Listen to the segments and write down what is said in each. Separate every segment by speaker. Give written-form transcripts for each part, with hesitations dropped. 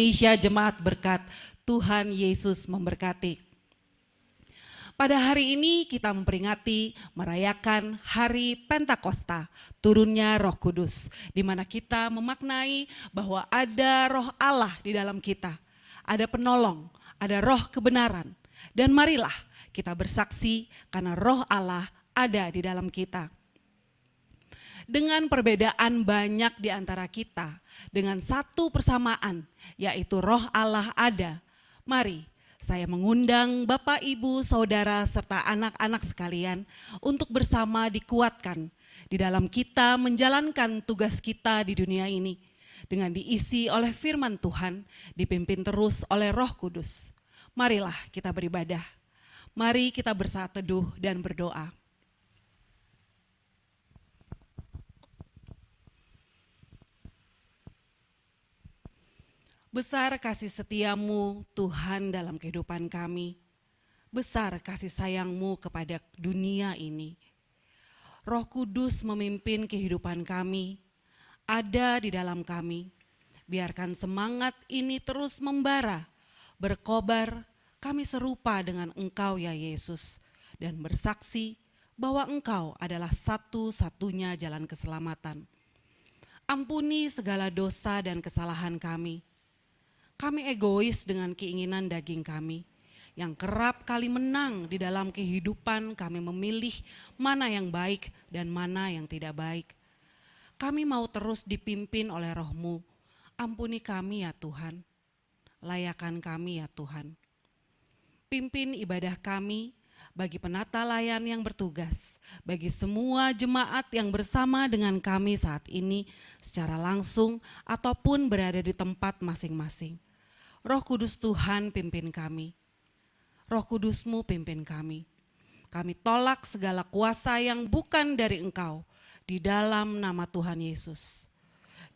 Speaker 1: Indonesia Jemaat Berkat, Tuhan Yesus memberkati. Pada hari ini kita memperingati, merayakan hari Pentakosta, turunnya Roh Kudus, di mana kita memaknai bahwa ada Roh Allah di dalam kita, ada penolong, ada Roh kebenaran, dan marilah kita bersaksi karena Roh Allah ada di dalam kita. Dengan perbedaan banyak di antara kita, dengan satu persamaan, yaitu Roh Allah ada. Mari saya mengundang Bapak, Ibu, Saudara, serta anak-anak sekalian untuk bersama dikuatkan di dalam kita menjalankan tugas kita di dunia ini, dengan diisi oleh firman Tuhan, dipimpin terus oleh Roh Kudus. Marilah kita beribadah, mari kita bersaat teduh dan berdoa. Besar kasih setiamu Tuhan dalam kehidupan kami, besar kasih sayangmu kepada dunia ini. Roh Kudus memimpin kehidupan kami, ada di dalam kami. Biarkan semangat ini terus membara, berkobar, kami serupa dengan Engkau ya Yesus, dan bersaksi bahwa Engkau adalah satu-satunya jalan keselamatan. Ampuni segala dosa dan kesalahan kami. Kami egois dengan keinginan daging kami, yang kerap kali menang di dalam kehidupan. Kami memilih mana yang baik dan mana yang tidak baik. Kami mau terus dipimpin oleh Roh-Mu. Ampuni kami ya Tuhan, layakan kami ya Tuhan. Pimpin ibadah kami bagi penata layan yang bertugas, bagi semua jemaat yang bersama dengan kami saat ini secara langsung ataupun berada di tempat masing-masing. Roh Kudus Tuhan pimpin kami, Roh Kudus-Mu pimpin kami. Kami tolak segala kuasa yang bukan dari Engkau di dalam nama Tuhan Yesus.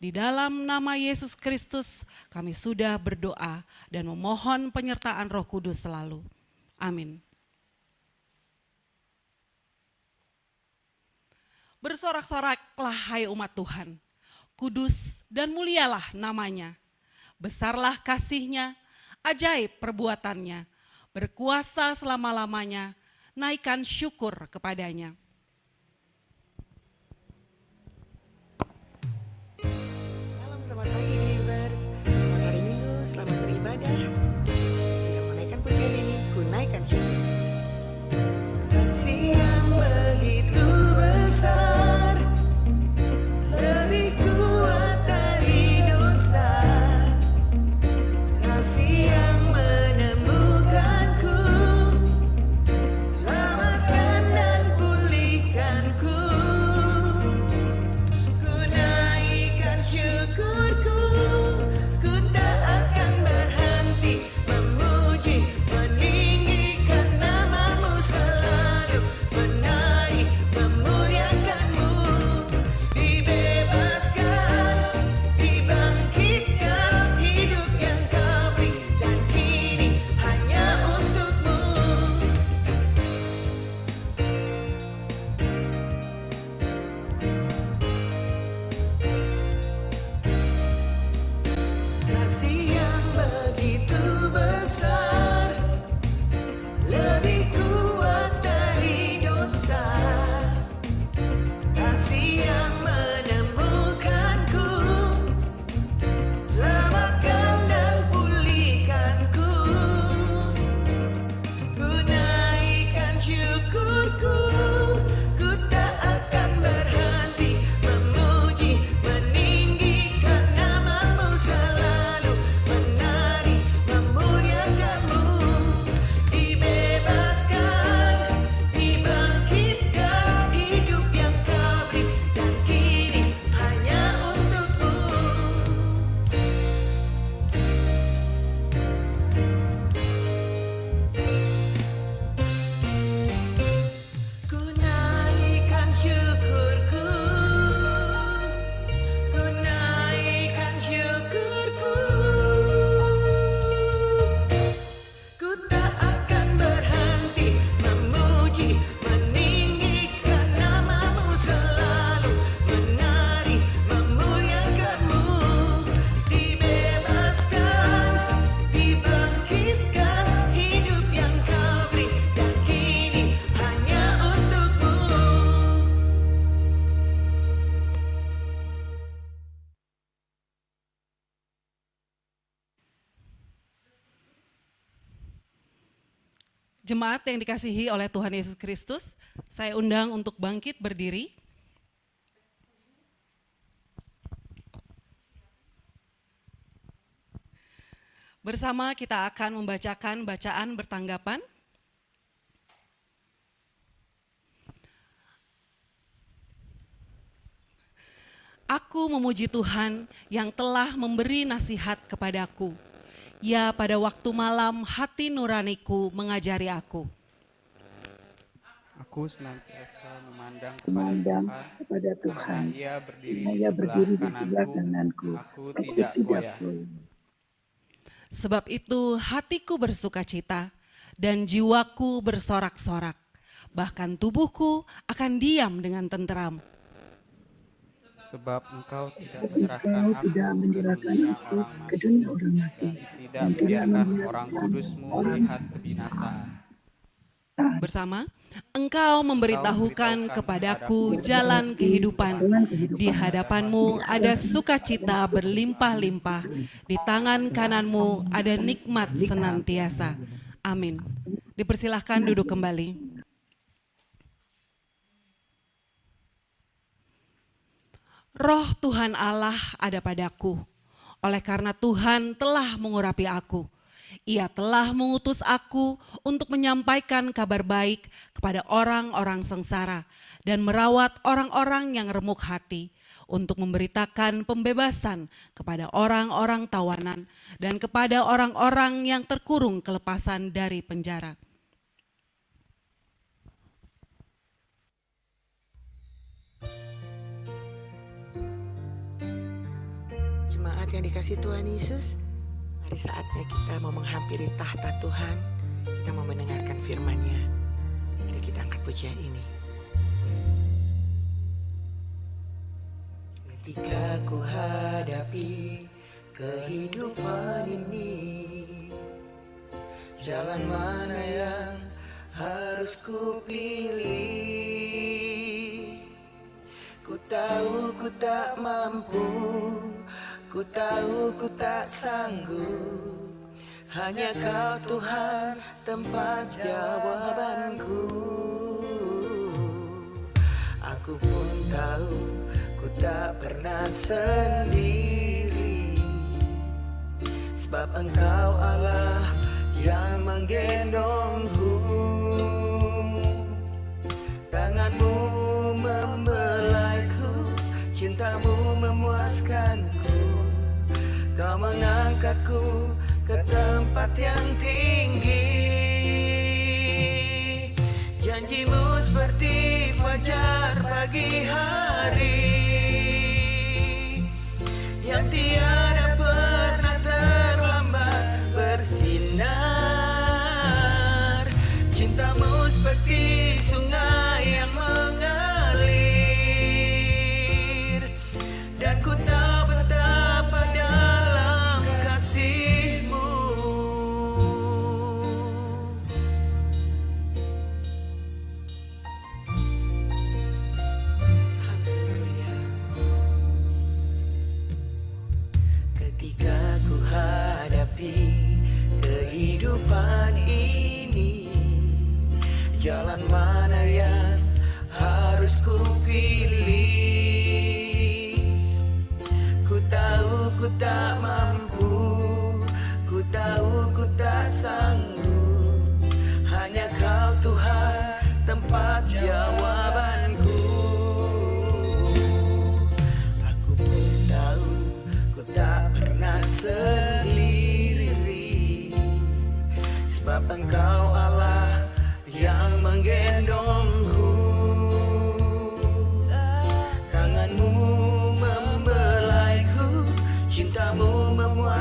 Speaker 1: Di dalam nama Yesus Kristus kami sudah berdoa dan memohon penyertaan Roh Kudus selalu. Amin. Bersorak-soraklah hai umat Tuhan, kudus dan mulialah namanya. Besarlah kasih-Nya, ajaib perbuatannya, berkuasa selama-lamanya, naikkan syukur kepadanya.
Speaker 2: Salam selamat pagi Givers, selamat hari Minggu, selamat beribadah. Kita menaikkan pujian ini, ku naikkan syukur. Kasih yang begitu besar, lebih kuat dari dosa. Kasih yang menemukanku, selamatkan dan pulihkan.
Speaker 1: Jemaat yang dikasihi oleh Tuhan Yesus Kristus, saya undang untuk bangkit berdiri. Bersama kita akan membacakan bacaan bertanggapan. Aku memuji Tuhan yang telah memberi nasihat kepadaku. Ya, pada waktu malam hati nuraniku mengajari aku.
Speaker 3: Aku senantiasa memandang
Speaker 4: kepada Tuhan,
Speaker 3: karena
Speaker 4: Ia berdiri di sebelah kananku.
Speaker 3: Aku
Speaker 4: Aku
Speaker 3: tidak
Speaker 4: tidak
Speaker 3: goyah.
Speaker 4: goyah.
Speaker 1: Sebab itu hatiku bersukacita dan jiwaku bersorak-sorak. Bahkan tubuhku akan diam dengan tenteram.
Speaker 3: Sebab engkau tidak
Speaker 4: Engkau tidak menyerahkan aku ke dunia orang mati
Speaker 3: dan tidak membiarkan orang kudusmu melihat kebinasaan.
Speaker 1: Bersama, Engkau memberitahukan kepadaku jalan kehidupan. Di hadapanmu ada sukacita berlimpah-limpah. Di tangan kananmu ada nikmat senantiasa. Amin. Dipersilahkan duduk kembali. Roh Tuhan Allah ada padaku. Oleh karena Tuhan telah mengurapi aku. Ia telah mengutus aku untuk menyampaikan kabar baik kepada orang-orang sengsara dan merawat orang-orang yang remuk hati, untuk memberitakan pembebasan kepada orang-orang tawanan dan kepada orang-orang yang terkurung kelepasan dari penjara.
Speaker 2: Jemaat yang dikasihi Tuhan Yesus, mari saatnya kita mau menghampiri tahta Tuhan. Kita mau mendengarkan firman-Nya. Mari kita angkat pujian ini. Ketika ku hadapi kehidupan ini, jalan mana yang harus ku pilih? Ku tahu ku tak mampu, ku tahu ku tak sanggup. Hanya Kau Tuhan tempat jawabanku. Aku pun tahu ku tak pernah sendiri, sebab Engkau Allah yang menggendongku. Tangan-Mu membelaiku, cinta-Mu memuaskanku. Kau mengangkatku ke tempat yang tinggi. Janji-Mu seperti fajar pagi hari, yang tiada pernah terlambat bersinar. Cinta-Mu seperti sungai yang mengalir, dan ku tahu betapa dalam kasih-Mu. Haleluya. Ketika ku hadapi kehidupan ini, jalan mana yang harus ku pilih? Ku tahu ku tak mampu, ku tahu ku tak sanggup. Hanya Kau Tuhan tempat jawabanku. Aku pun tahu ku tak pernah sendiri, sebab Engkau Allah yang menggendongku. Tangan-Mu membelaiku, cinta-Mu memuaskanku.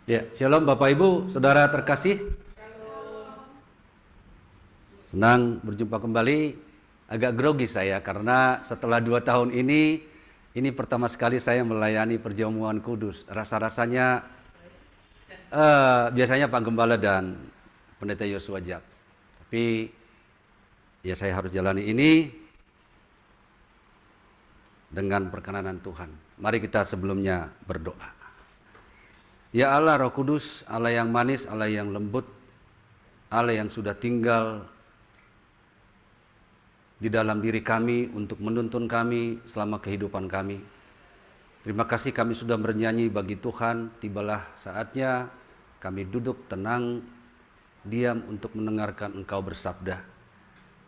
Speaker 5: Ya, shalom Bapak Ibu, Saudara terkasih. Senang berjumpa kembali. Agak grogi saya karena setelah 2 tahun ini pertama sekali saya melayani perjamuan kudus. Rasa-rasanya biasanya Pak Gembala dan Pendeta Yosua Jak. Tapi ya saya harus jalani ini dengan perkenanan Tuhan. Mari kita sebelumnya berdoa. Ya Allah Roh Kudus, Allah yang manis, Allah yang lembut, Allah yang sudah tinggal di dalam diri kami untuk menuntun kami selama kehidupan kami. Terima kasih kami sudah bernyanyi bagi Tuhan, tibalah saatnya kami duduk tenang, diam untuk mendengarkan Engkau bersabda.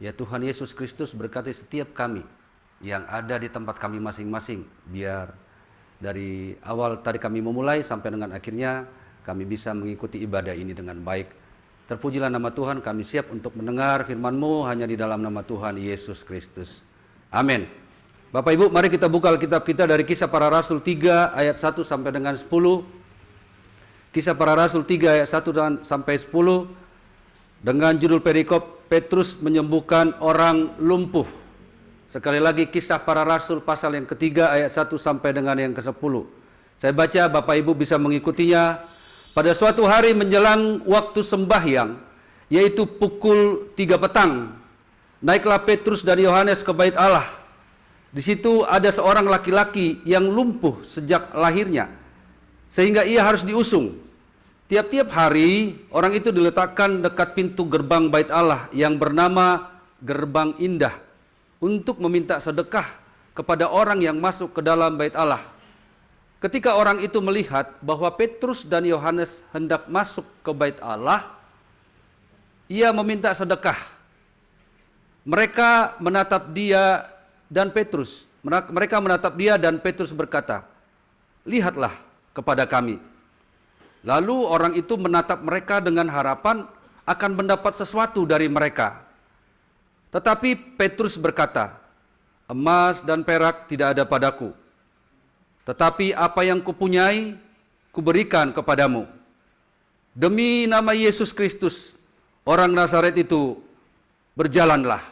Speaker 5: Ya Tuhan Yesus Kristus, berkati setiap kami yang ada di tempat kami masing-masing, biar dari awal tadi kami memulai sampai dengan akhirnya kami bisa mengikuti ibadah ini dengan baik. Terpujilah nama Tuhan, kami siap untuk mendengar firman-Mu hanya di dalam nama Tuhan Yesus Kristus. Amin. Bapak Ibu, mari kita buka Alkitab kita dari Kisah Para Rasul 3 ayat 1 sampai dengan 10. Kisah Para Rasul 3 ayat 1 sampai 10 dengan judul perikop Petrus menyembuhkan orang lumpuh. Sekali lagi Kisah Para Rasul pasal yang ketiga ayat 1 sampai dengan yang ke-10. Saya baca, Bapak Ibu bisa mengikutinya. Pada suatu hari menjelang waktu sembahyang, yaitu pukul 3 petang, naiklah Petrus dan Yohanes ke bait Allah. Di situ ada seorang laki-laki yang lumpuh sejak lahirnya, sehingga ia harus diusung. Tiap-tiap hari orang itu diletakkan dekat pintu gerbang bait Allah yang bernama Gerbang Indah untuk meminta sedekah kepada orang yang masuk ke dalam bait Allah. Ketika orang itu melihat bahwa Petrus dan Yohanes hendak masuk ke bait Allah, ia meminta sedekah. Mereka menatap dia dan Petrus. Berkata, "Lihatlah kepada kami." Lalu orang itu menatap mereka dengan harapan akan mendapat sesuatu dari mereka. Tetapi Petrus berkata, "Emas dan perak tidak ada padaku, tetapi apa yang kupunyai, kuberikan kepadamu. Demi nama Yesus Kristus, orang Nazaret itu, berjalanlah."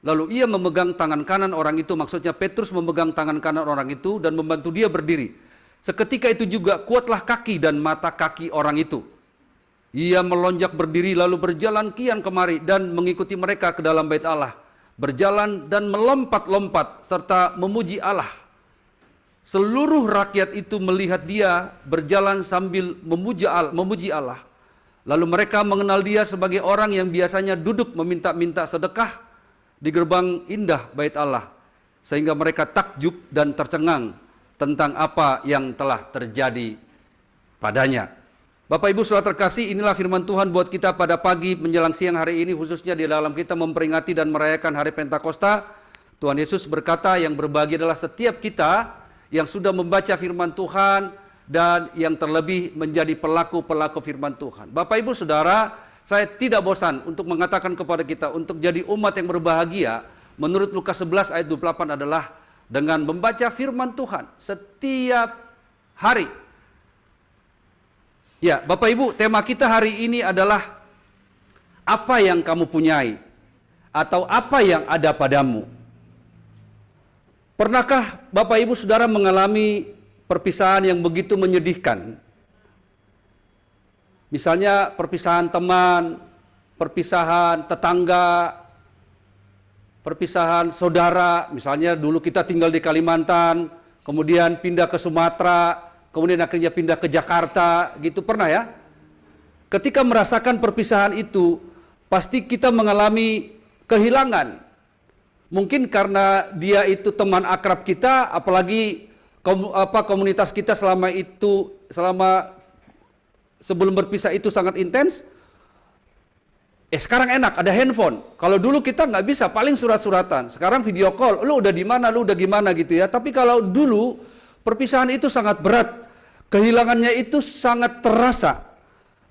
Speaker 5: Lalu ia memegang tangan kanan orang itu, maksudnya Petrus memegang tangan kanan orang itu dan membantu dia berdiri. Seketika itu juga kuatlah kaki dan mata kaki orang itu. Ia melonjak berdiri lalu berjalan kian kemari dan mengikuti mereka ke dalam bait Allah. Berjalan dan melompat-lompat serta memuji Allah. Seluruh rakyat itu melihat dia berjalan sambil memuji Allah. Lalu mereka mengenal dia sebagai orang yang biasanya duduk meminta-minta sedekah di gerbang indah bait Allah. Sehingga mereka takjub dan tercengang tentang apa yang telah terjadi padanya. Bapak Ibu Saudara terkasih, inilah firman Tuhan buat kita pada pagi menjelang siang hari ini, khususnya di dalam kita memperingati dan merayakan hari Pentakosta. Tuhan Yesus berkata, yang berbahagia adalah setiap kita yang sudah membaca firman Tuhan dan yang terlebih menjadi pelaku-pelaku firman Tuhan. Bapak Ibu Saudara, saya tidak bosan untuk mengatakan kepada kita untuk jadi umat yang berbahagia. Menurut Lukas 11 ayat 28 adalah dengan membaca firman Tuhan setiap hari. Ya, Bapak Ibu, tema kita hari ini adalah apa yang kamu punyai atau apa yang ada padamu. Pernahkah Bapak Ibu Saudara mengalami perpisahan yang begitu menyedihkan? Misalnya perpisahan teman, perpisahan tetangga, perpisahan saudara. Misalnya dulu kita tinggal di Kalimantan, kemudian pindah ke Sumatera, kemudian akhirnya pindah ke Jakarta, gitu pernah ya? Ketika merasakan perpisahan itu, pasti kita mengalami kehilangan. Mungkin karena dia itu teman akrab kita, apalagi komunitas kita selama sebelum berpisah itu sangat intens. Sekarang enak, ada handphone. Kalau dulu kita nggak bisa, paling surat-suratan. Sekarang video call, lu udah di mana, lu udah gimana gitu ya. Tapi kalau dulu perpisahan itu sangat berat, kehilangannya itu sangat terasa.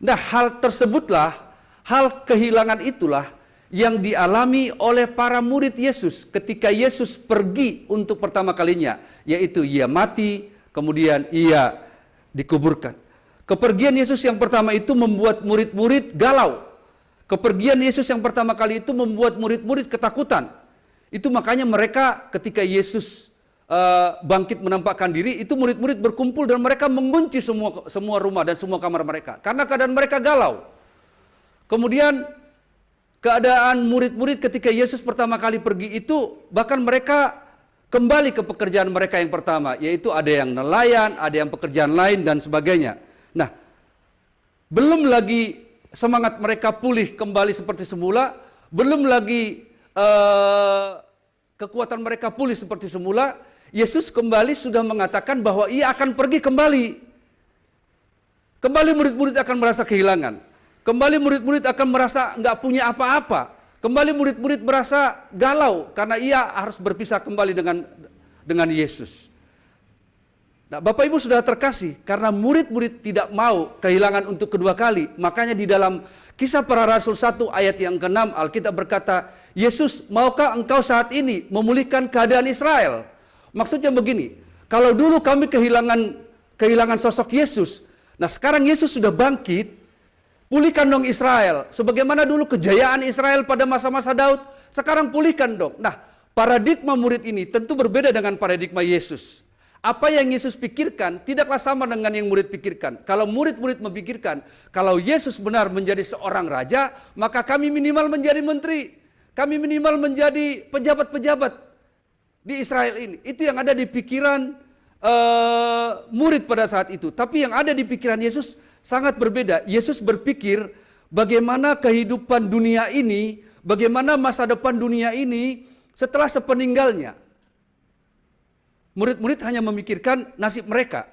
Speaker 5: Nah, hal kehilangan itulah yang dialami oleh para murid Yesus ketika Yesus pergi untuk pertama kalinya, yaitu ia mati, kemudian ia dikuburkan. Kepergian Yesus yang pertama itu membuat murid-murid galau. Kepergian Yesus yang pertama kali itu membuat murid-murid ketakutan. Itu makanya mereka ketika Yesus bangkit menampakkan diri, itu murid-murid berkumpul dan mereka mengunci semua rumah dan semua kamar mereka. Karena keadaan mereka galau. Kemudian keadaan murid-murid ketika Yesus pertama kali pergi itu, bahkan mereka kembali ke pekerjaan mereka yang pertama, yaitu ada yang nelayan, ada yang pekerjaan lain dan sebagainya. Nah, belum lagi semangat mereka pulih kembali seperti semula, belum lagi kekuatan mereka pulih seperti semula, Yesus kembali sudah mengatakan bahwa ia akan pergi kembali. Kembali murid-murid akan merasa kehilangan. Kembali murid-murid akan merasa nggak punya apa-apa. Kembali murid-murid merasa galau karena ia harus berpisah kembali dengan Yesus. Nah, Bapak Ibu sudah terkasih, karena murid-murid tidak mau kehilangan untuk kedua kali. Makanya di dalam Kisah Para Rasul 1 ayat yang ke-6 Alkitab berkata, Yesus, maukah engkau saat ini memulihkan keadaan Israel? Maksudnya begini, kalau dulu kami kehilangan sosok Yesus, nah sekarang Yesus sudah bangkit, pulihkan dong Israel. Sebagaimana dulu kejayaan Israel pada masa-masa Daud, sekarang pulihkan dong. Nah, paradigma murid ini tentu berbeda dengan paradigma Yesus. Apa yang Yesus pikirkan tidaklah sama dengan yang murid pikirkan. Kalau murid-murid memikirkan, kalau Yesus benar menjadi seorang raja, maka kami minimal menjadi menteri. Kami minimal menjadi pejabat-pejabat di Israel ini. Itu yang ada di pikiran murid pada saat itu. Tapi yang ada di pikiran Yesus sangat berbeda. Yesus berpikir bagaimana kehidupan dunia ini, bagaimana masa depan dunia ini setelah sepeninggalnya. Murid-murid hanya memikirkan nasib mereka.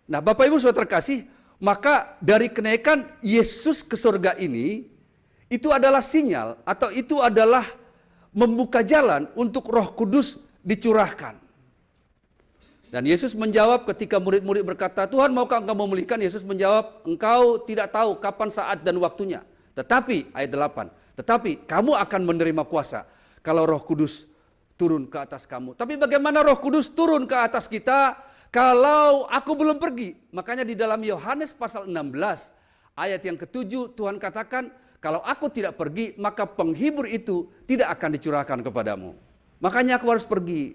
Speaker 5: Nah, Bapak Ibu sudah terkasih, maka dari kenaikan Yesus ke surga ini, itu adalah sinyal atau itu adalah membuka jalan untuk Roh Kudus dicurahkan. Dan Yesus menjawab ketika murid-murid berkata, Tuhan maukah engkau memulihkan? Yesus menjawab, engkau tidak tahu kapan saat dan waktunya. Tetapi, ayat 8, tetapi kamu akan menerima kuasa kalau Roh Kudus turun ke atas kamu. Tapi bagaimana Roh Kudus turun ke atas kita kalau aku belum pergi? Makanya di dalam Yohanes pasal 16 ayat yang ke-7 Tuhan katakan, kalau aku tidak pergi maka penghibur itu tidak akan dicurahkan kepadamu. Makanya aku harus pergi.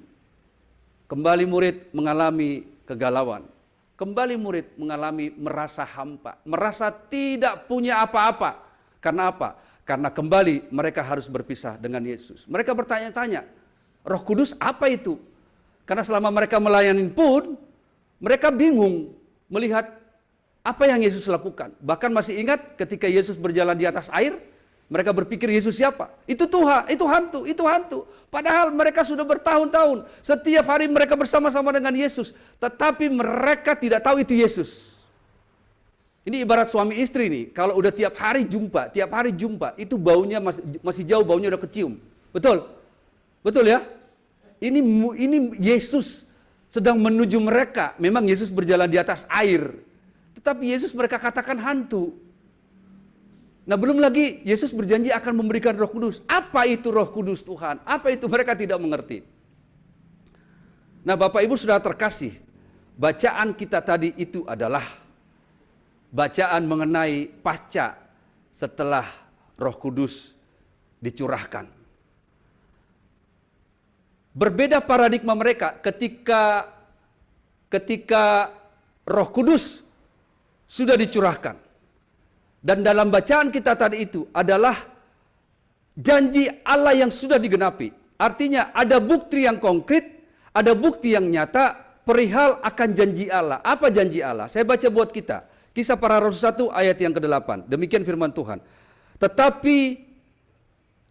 Speaker 5: Kembali murid mengalami kegalauan. Kembali murid mengalami merasa hampa, merasa tidak punya apa-apa. Karena apa? Karena kembali mereka harus berpisah dengan Yesus. Mereka bertanya-tanya, Roh Kudus apa itu? Karena selama mereka melayani pun, mereka bingung melihat apa yang Yesus lakukan. Bahkan masih ingat ketika Yesus berjalan di atas air, mereka berpikir Yesus siapa? Itu Tuhan, itu hantu. Padahal mereka sudah bertahun-tahun, setiap hari mereka bersama-sama dengan Yesus. Tetapi mereka tidak tahu itu Yesus. Ini ibarat suami istri nih, kalau udah tiap hari jumpa, itu baunya masih jauh, baunya udah kecium. Betul? Betul ya? Ini Yesus sedang menuju mereka. Memang Yesus berjalan di atas air. Tetapi Yesus mereka katakan hantu. Nah, belum lagi Yesus berjanji akan memberikan Roh Kudus. Apa itu Roh Kudus Tuhan? Apa itu mereka tidak mengerti. Nah, Bapak Ibu sudah terkasih. Bacaan kita tadi itu adalah bacaan mengenai pasca setelah Roh Kudus dicurahkan. Berbeda paradigma mereka ketika Roh Kudus sudah dicurahkan. Dan dalam bacaan kita tadi itu adalah janji Allah yang sudah digenapi. Artinya ada bukti yang konkret, ada bukti yang nyata perihal akan janji Allah. Apa janji Allah? Saya baca buat kita. Kisah Para Rasul 1 ayat yang ke-8. Demikian firman Tuhan. Tetapi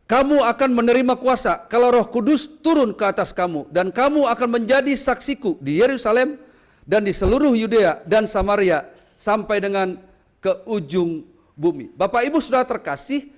Speaker 5: kamu akan menerima kuasa kalau Roh Kudus turun ke atas kamu. Dan kamu akan menjadi saksiku di Yerusalem dan di seluruh Yudea dan Samaria sampai dengan ke ujung bumi. Bapak Ibu sudah terkasih,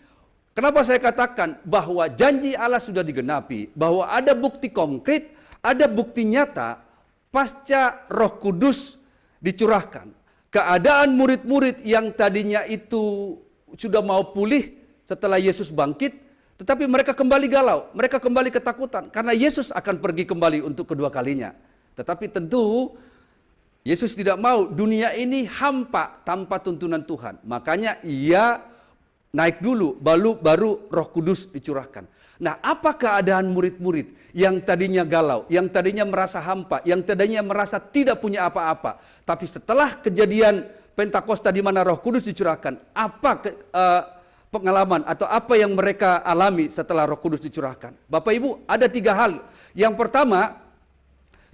Speaker 5: kenapa saya katakan bahwa janji Allah sudah digenapi, bahwa ada bukti konkret, ada bukti nyata pasca Roh Kudus dicurahkan. Keadaan murid-murid yang tadinya itu sudah mau pulih setelah Yesus bangkit, tetapi mereka kembali galau, mereka kembali ketakutan karena Yesus akan pergi kembali untuk kedua kalinya. Tetapi tentu Yesus tidak mau dunia ini hampa tanpa tuntunan Tuhan. Makanya ia naik dulu, baru Roh Kudus dicurahkan. Nah, apa keadaan murid-murid yang tadinya galau, yang tadinya merasa hampa, yang tadinya merasa tidak punya apa-apa. Tapi setelah kejadian Pentakosta di mana Roh Kudus dicurahkan, apa pengalaman atau apa yang mereka alami setelah Roh Kudus dicurahkan? Bapak Ibu, ada 3 hal. Yang pertama,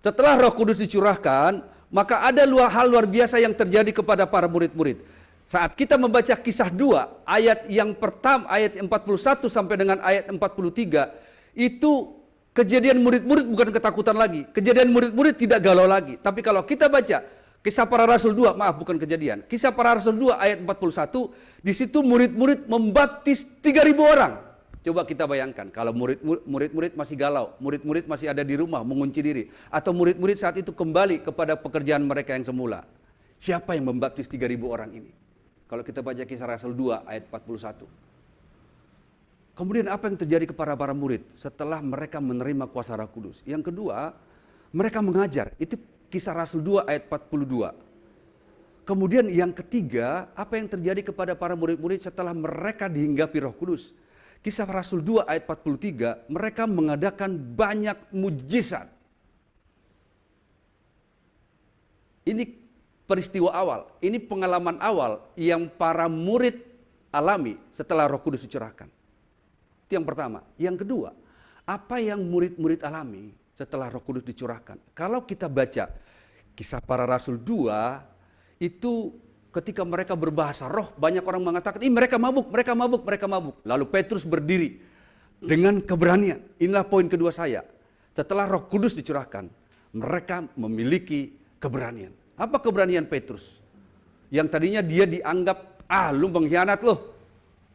Speaker 5: setelah Roh Kudus dicurahkan, maka ada hal luar biasa yang terjadi kepada para murid-murid. Saat kita membaca Kisah 2, ayat yang pertama, ayat 41 sampai dengan ayat 43, itu kejadian murid-murid bukan ketakutan lagi. Kejadian murid-murid tidak galau lagi. Tapi kalau kita baca Kisah Para Rasul 2, maaf bukan kejadian. Kisah Para Rasul 2 ayat 41, di situ murid-murid membaptis 3.000 orang. Coba kita bayangkan, kalau murid-murid masih galau, murid-murid masih ada di rumah mengunci diri, atau murid-murid saat itu kembali kepada pekerjaan mereka yang semula. Siapa yang membaptis 3.000 orang ini? Kalau kita baca Kisah Rasul 2 ayat 41. Kemudian apa yang terjadi kepada para murid setelah mereka menerima kuasa Roh Kudus? Yang kedua, mereka mengajar. Itu Kisah Rasul 2 ayat 42. Kemudian yang ketiga, apa yang terjadi kepada para murid-murid setelah mereka dihinggapi Roh Kudus? Kisah Rasul 2 ayat 43, mereka mengadakan banyak mujizat. Ini peristiwa awal, ini pengalaman awal yang para murid alami setelah Roh Kudus dicurahkan. Itu yang pertama. Yang kedua, apa yang murid-murid alami setelah Roh Kudus dicurahkan? Kalau kita baca Kisah Para Rasul 2, itu ketika mereka berbahasa roh, banyak orang mengatakan, mereka mabuk, mereka mabuk, mereka mabuk. Lalu Petrus berdiri dengan keberanian. Inilah poin kedua saya. Setelah Roh Kudus dicurahkan, mereka memiliki keberanian. Apa keberanian Petrus? Yang tadinya dia dianggap, lu pengkhianat loh.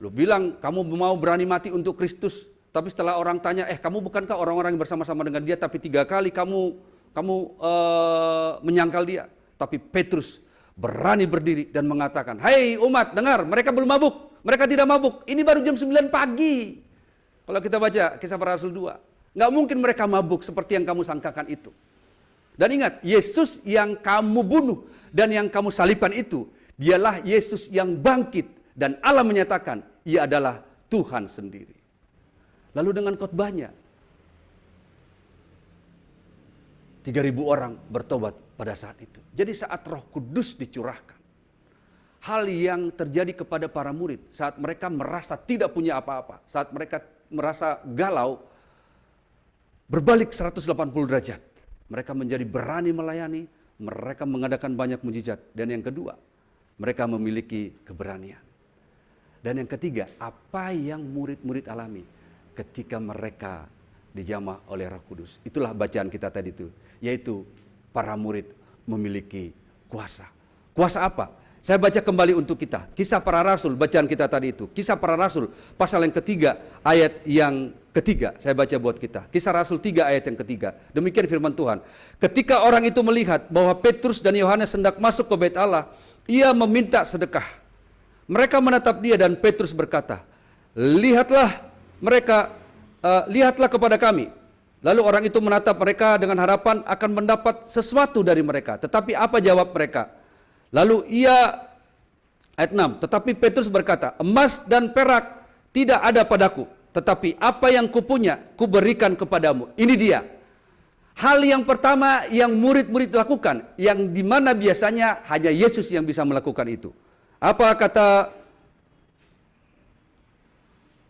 Speaker 5: Lu bilang kamu mau berani mati untuk Kristus. Tapi setelah orang tanya, kamu bukankah orang-orang yang bersama-sama dengan dia, tapi 3 kali kamu menyangkal dia. Tapi Petrus berani berdiri dan mengatakan, "Hai umat, dengar, mereka belum mabuk, mereka tidak mabuk. Ini baru jam 9 pagi." Kalau kita baca Kisah Para Rasul 2, nggak mungkin mereka mabuk seperti yang kamu sangkakan itu. Dan ingat, Yesus yang kamu bunuh dan yang kamu salibkan itu, dialah Yesus yang bangkit dan Allah menyatakan ia adalah Tuhan sendiri. Lalu dengan khotbahnya, 3.000 orang bertobat pada saat itu. Jadi saat Roh Kudus dicurahkan, hal yang terjadi kepada para murid saat mereka merasa tidak punya apa-apa, saat mereka merasa galau, berbalik 180 derajat. Mereka menjadi berani melayani, mereka mengadakan banyak mujizat. Dan yang kedua, mereka memiliki keberanian. Dan yang ketiga, apa yang murid-murid alami ketika mereka dijamah oleh Roh Kudus. Itulah bacaan kita tadi itu, yaitu para murid memiliki kuasa. Kuasa apa? Saya baca kembali untuk kita. Kisah Para Rasul, bacaan kita tadi itu. Kisah Para Rasul, pasal yang ketiga, ayat yang ketiga. Saya baca buat kita. Kisah Rasul 3 ayat yang ketiga. Demikian firman Tuhan. Ketika orang itu melihat bahwa Petrus dan Yohanes hendak masuk ke bait Allah, ia meminta sedekah. Mereka menatap dia dan Petrus berkata, lihatlah kepada kami. Lalu orang itu menatap mereka dengan harapan akan mendapat sesuatu dari mereka. Tetapi apa jawab mereka? Lalu ayat 6, tetapi Petrus berkata, emas dan perak tidak ada padaku, tetapi apa yang kupunya, kuberikan kepadamu. Ini dia. Hal yang pertama yang murid-murid lakukan, yang dimana biasanya hanya Yesus yang bisa melakukan itu. Apa kata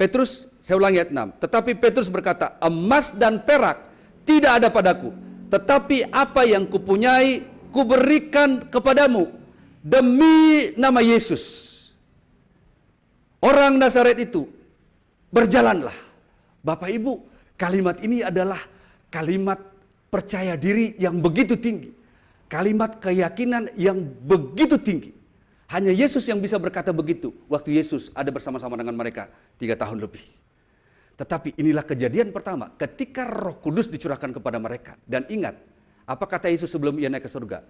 Speaker 5: Petrus? Saya ulangi ayat 6. Tetapi Petrus berkata, emas dan perak tidak ada padaku, tetapi apa yang kupunyai, kuberikan kepadamu. Demi nama Yesus, orang Nazaret itu, berjalanlah. Bapak Ibu, kalimat ini adalah kalimat percaya diri yang begitu tinggi. Kalimat keyakinan yang begitu tinggi. Hanya Yesus yang bisa berkata begitu waktu Yesus ada bersama-sama dengan mereka 3 tahun lebih. Tetapi inilah kejadian pertama ketika Roh Kudus dicurahkan kepada mereka. Dan ingat, apa kata Yesus sebelum ia naik ke surga?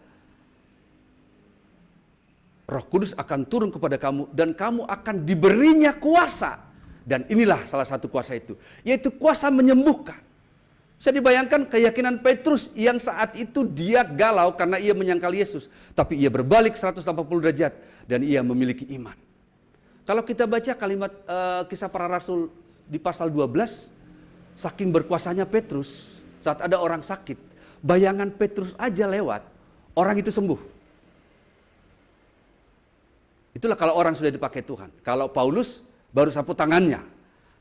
Speaker 5: Roh Kudus akan turun kepada kamu dan kamu akan diberinya kuasa. Dan inilah salah satu kuasa itu, yaitu kuasa menyembuhkan. Bisa dibayangkan keyakinan Petrus yang saat itu dia galau karena ia menyangkal Yesus. Tapi ia berbalik 180 derajat dan ia memiliki iman. Kalau kita baca kalimat Kisah Para Rasul di pasal 12, saking berkuasanya Petrus saat ada orang sakit, bayangan Petrus aja lewat, orang itu sembuh. Itulah kalau orang sudah dipakai Tuhan. Kalau Paulus baru sapu tangannya.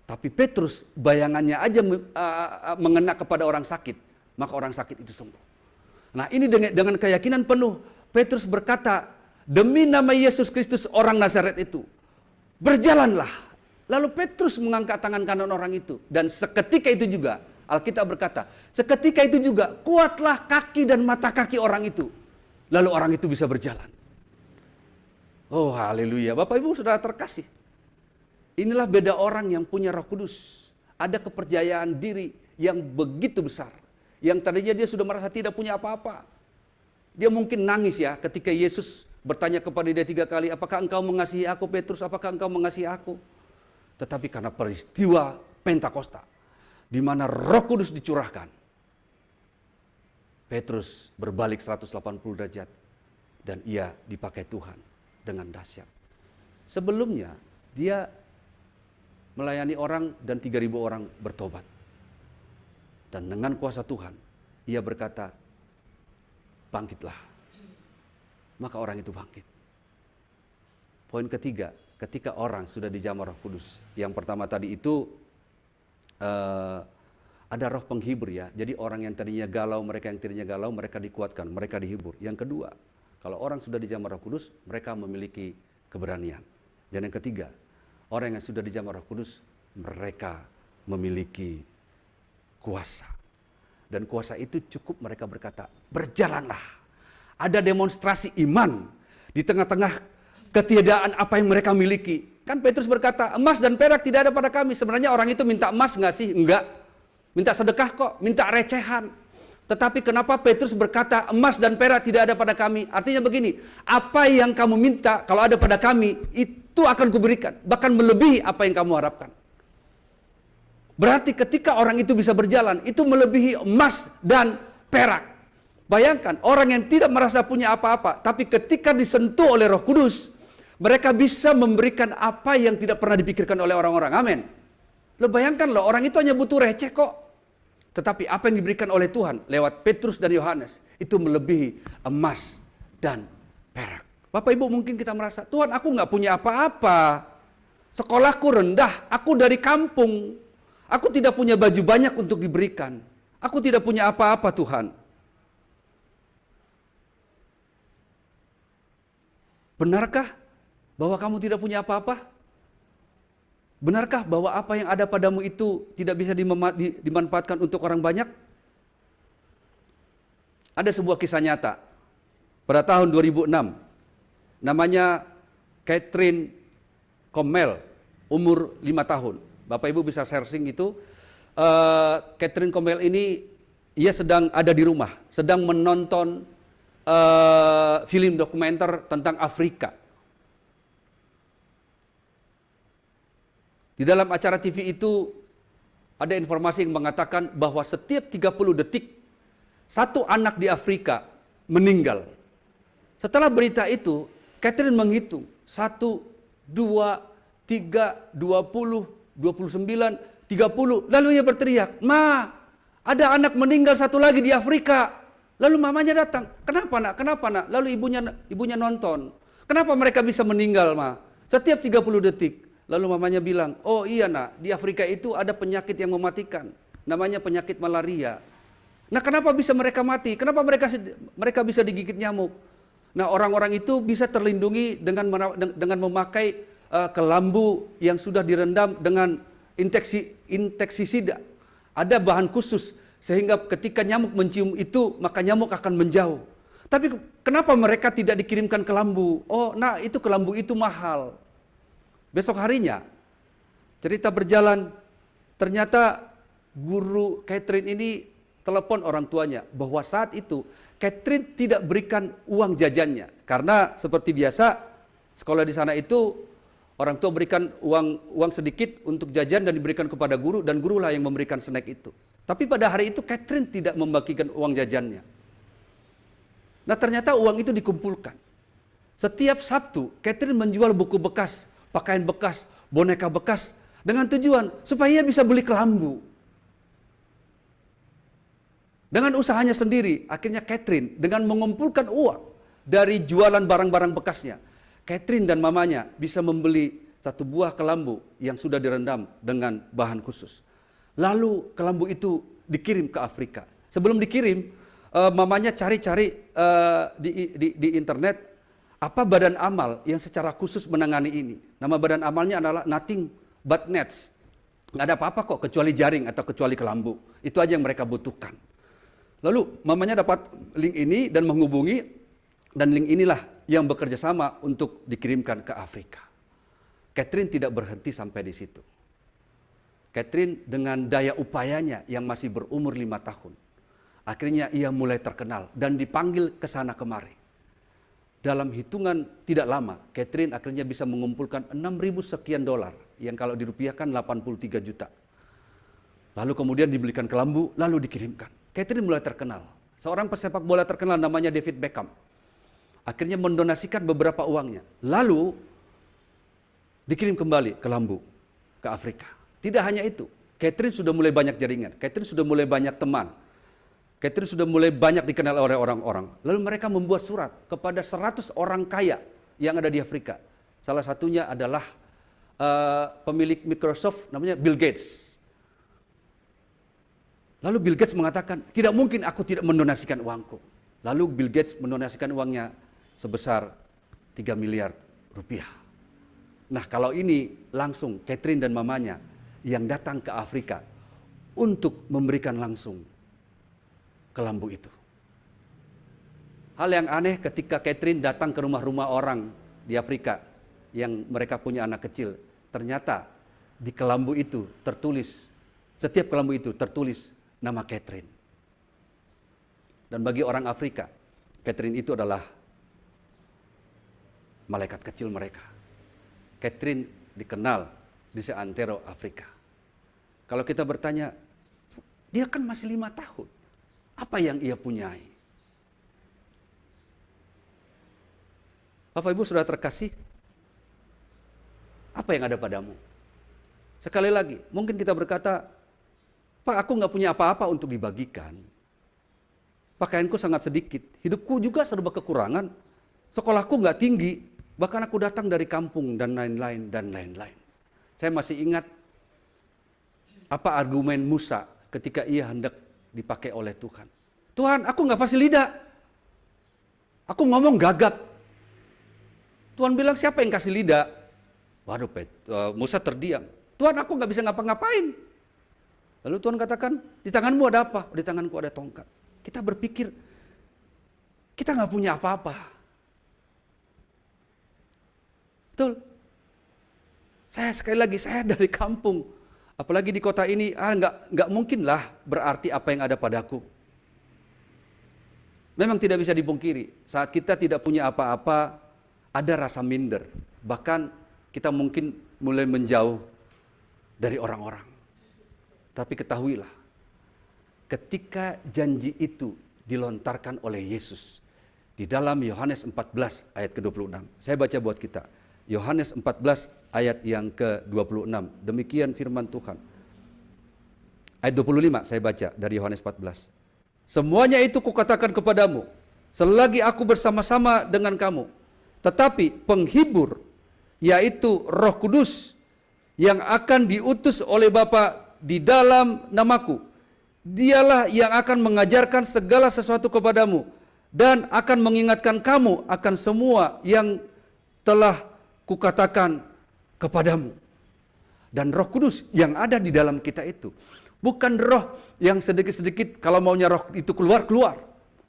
Speaker 5: Tapi Petrus bayangannya aja mengena kepada orang sakit, maka orang sakit itu sembuh. Nah ini dengan keyakinan penuh, Petrus berkata, demi nama Yesus Kristus orang Nazaret itu, berjalanlah. Lalu Petrus mengangkat tangan kanan orang itu. Dan seketika itu juga, Alkitab berkata, seketika itu juga kuatlah kaki dan mata kaki orang itu. Lalu orang itu bisa berjalan. Oh haleluya, Bapak Ibu sudah terkasih. Inilah beda orang yang punya Roh Kudus. Ada kepercayaan diri yang begitu besar. Yang tadinya dia sudah merasa tidak punya apa-apa. Dia mungkin nangis ya ketika Yesus bertanya kepada dia 3 kali, apakah engkau mengasihi aku Petrus, apakah engkau mengasihi aku? Tetapi karena peristiwa Pentakosta, di mana Roh Kudus dicurahkan, Petrus berbalik 180 derajat dan ia dipakai Tuhan dengan dahsyat. Sebelumnya dia melayani orang dan 3.000 orang bertobat. Dan dengan kuasa Tuhan, ia berkata, bangkitlah. Maka orang itu bangkit. Poin ketiga, ketika orang sudah dijamah Roh Kudus. Yang pertama tadi itu ada roh penghibur ya. Jadi orang yang tadinya galau, mereka dikuatkan, mereka dihibur. Yang kedua, kalau orang sudah dijamah Roh Kudus, mereka memiliki keberanian. Dan yang ketiga, orang yang sudah dijamah Roh Kudus, mereka memiliki kuasa. Dan kuasa itu cukup mereka berkata, berjalanlah. Ada demonstrasi iman di tengah-tengah ketiadaan apa yang mereka miliki. Kan Petrus berkata, emas dan perak tidak ada pada kami. Sebenarnya orang itu minta emas enggak sih? Enggak. Minta sedekah kok, minta recehan. Tetapi kenapa Petrus berkata emas dan perak tidak ada pada kami? Artinya begini, apa yang kamu minta kalau ada pada kami, itu akan kuberikan. Bahkan melebihi apa yang kamu harapkan. Berarti ketika orang itu bisa berjalan, itu melebihi emas dan perak. Bayangkan, orang yang tidak merasa punya apa-apa, tapi ketika disentuh oleh Roh Kudus, mereka bisa memberikan apa yang tidak pernah dipikirkan oleh orang-orang. Amin. Lo bayangkan loh, orang itu hanya butuh receh kok. Tetapi apa yang diberikan oleh Tuhan lewat Petrus dan Yohanes itu melebihi emas dan perak. Bapak Ibu mungkin kita merasa, Tuhan aku nggak punya apa-apa. Sekolahku rendah, aku dari kampung. Aku tidak punya baju banyak untuk diberikan. Aku tidak punya apa-apa Tuhan. Benarkah bahwa kamu tidak punya apa-apa? Benarkah bahwa apa yang ada padamu itu tidak bisa dimanfaatkan untuk orang banyak? Ada sebuah kisah nyata. Pada tahun 2006, namanya Catherine Commel, umur 5 tahun. Bapak Ibu bisa searching itu. Catherine Commel ini, ia sedang ada di rumah, sedang menonton film dokumenter tentang Afrika. Di dalam acara TV itu ada informasi yang mengatakan bahwa setiap 30 detik satu anak di Afrika meninggal. Setelah berita itu, Catherine menghitung 1, 2, 3, 20, 29, 30. Lalu ia berteriak, "Ma, ada anak meninggal satu lagi di Afrika." Lalu mamanya datang, "Kenapa nak? Kenapa nak?" Lalu ibunya nonton. "Kenapa mereka bisa meninggal, Ma?" Setiap 30 detik. Lalu mamanya bilang, "Oh iya nak, di Afrika itu ada penyakit yang mematikan. Namanya penyakit malaria. Nah kenapa bisa mereka mati? Kenapa mereka bisa digigit nyamuk? Nah orang-orang itu bisa terlindungi dengan memakai kelambu yang sudah direndam dengan insektisida. Ada bahan khusus sehingga ketika nyamuk mencium itu maka nyamuk akan menjauh. Tapi kenapa mereka tidak dikirimkan kelambu? Oh nah itu kelambu itu mahal." Besok harinya, cerita berjalan, ternyata guru Catherine ini telepon orang tuanya bahwa saat itu Catherine tidak berikan uang jajannya. Karena seperti biasa, sekolah di sana itu orang tua berikan uang sedikit untuk jajan dan diberikan kepada guru, dan gurulah yang memberikan snack itu. Tapi pada hari itu Catherine tidak membagikan uang jajannya. Nah ternyata uang itu dikumpulkan. Setiap Sabtu Catherine menjual buku bekas, pakaian bekas, boneka bekas dengan tujuan supaya ia bisa beli kelambu. Dengan usahanya sendiri, akhirnya Catherine dengan mengumpulkan uang dari jualan barang-barang bekasnya, Catherine dan mamanya bisa membeli satu buah kelambu yang sudah direndam dengan bahan khusus. Lalu kelambu itu dikirim ke Afrika. Sebelum dikirim, mamanya cari-cari di internet apa badan amal yang secara khusus menangani ini. Nama badan amalnya adalah Nothing But Nets. Nggak ada apa-apa kok kecuali jaring atau kecuali kelambu. Itu aja yang mereka butuhkan. Lalu mamanya dapat link ini dan menghubungi, dan link inilah yang bekerja sama untuk dikirimkan ke Afrika. Catherine tidak berhenti sampai di situ. Catherine dengan daya upayanya yang masih berumur 5 tahun, akhirnya ia mulai terkenal dan dipanggil ke sana kemari. Dalam hitungan tidak lama, Catherine akhirnya bisa mengumpulkan 6.000 sekian dolar, yang kalau dirupiahkan 83 juta. Lalu kemudian dibelikan kelambu, lalu dikirimkan. Catherine mulai terkenal. Seorang pesepak bola terkenal namanya David Beckham akhirnya mendonasikan beberapa uangnya. Lalu dikirim kembali kelambu ke Afrika. Tidak hanya itu, Catherine sudah mulai banyak jaringan, Catherine sudah mulai banyak teman, Catherine sudah mulai banyak dikenal oleh orang-orang. Lalu mereka membuat surat kepada 100 orang kaya yang ada di Afrika. Salah satunya adalah pemilik Microsoft, namanya Bill Gates. Lalu Bill Gates mengatakan, tidak mungkin aku tidak mendonasikan uangku. Lalu Bill Gates mendonasikan uangnya sebesar 3 miliar rupiah. Nah kalau ini langsung Catherine dan mamanya yang datang ke Afrika untuk memberikan langsung kelambu itu. Hal yang aneh ketika Catherine datang ke rumah-rumah orang di Afrika yang mereka punya anak kecil, ternyata di kelambu itu tertulis, setiap kelambu itu tertulis nama Catherine. Dan bagi orang Afrika, Catherine itu adalah malaikat kecil mereka. Catherine dikenal di seantero Afrika. Kalau kita bertanya, dia kan masih 5 tahun. Apa yang ia punyai? Bapak Ibu sudah terkasih, apa yang ada padamu? Sekali lagi, mungkin kita berkata, Pak, aku nggak punya apa-apa untuk dibagikan. Pakaianku sangat sedikit, hidupku juga serba kekurangan, sekolahku nggak tinggi, bahkan aku datang dari kampung dan lain-lain dan lain-lain. Saya masih ingat apa argumen Musa ketika ia hendak dipakai oleh Tuhan. Tuhan, aku nggak fasih lidah, aku ngomong gagap. Tuhan bilang, siapa yang kasih lidah? Waduh, Musa terdiam. Tuhan, aku nggak bisa ngapa-ngapain. Lalu Tuhan katakan, di tanganmu ada apa? Di tanganku ada tongkat. Kita berpikir, kita nggak punya apa-apa. Betul. Saya sekali lagi, saya dari kampung. Apalagi di kota ini, nggak mungkin lah berarti apa yang ada padaku. Memang tidak bisa dipungkiri, saat kita tidak punya apa-apa, ada rasa minder. Bahkan kita mungkin mulai menjauh dari orang-orang. Tapi ketahuilah, ketika janji itu dilontarkan oleh Yesus di dalam Yohanes 14 ayat ke-26. Saya baca buat kita. Yohanes 14 ayat yang ke-26. Demikian firman Tuhan. Ayat 25 saya baca dari Yohanes 14. Semuanya itu kukatakan kepadamu selagi aku bersama-sama dengan kamu. Tetapi penghibur, yaitu Roh Kudus yang akan diutus oleh Bapa di dalam namaku, dialah yang akan mengajarkan segala sesuatu kepadamu dan akan mengingatkan kamu akan semua yang telah kukatakan kepadamu. Dan Roh Kudus yang ada di dalam kita itu bukan roh yang sedikit-sedikit kalau maunya roh itu keluar.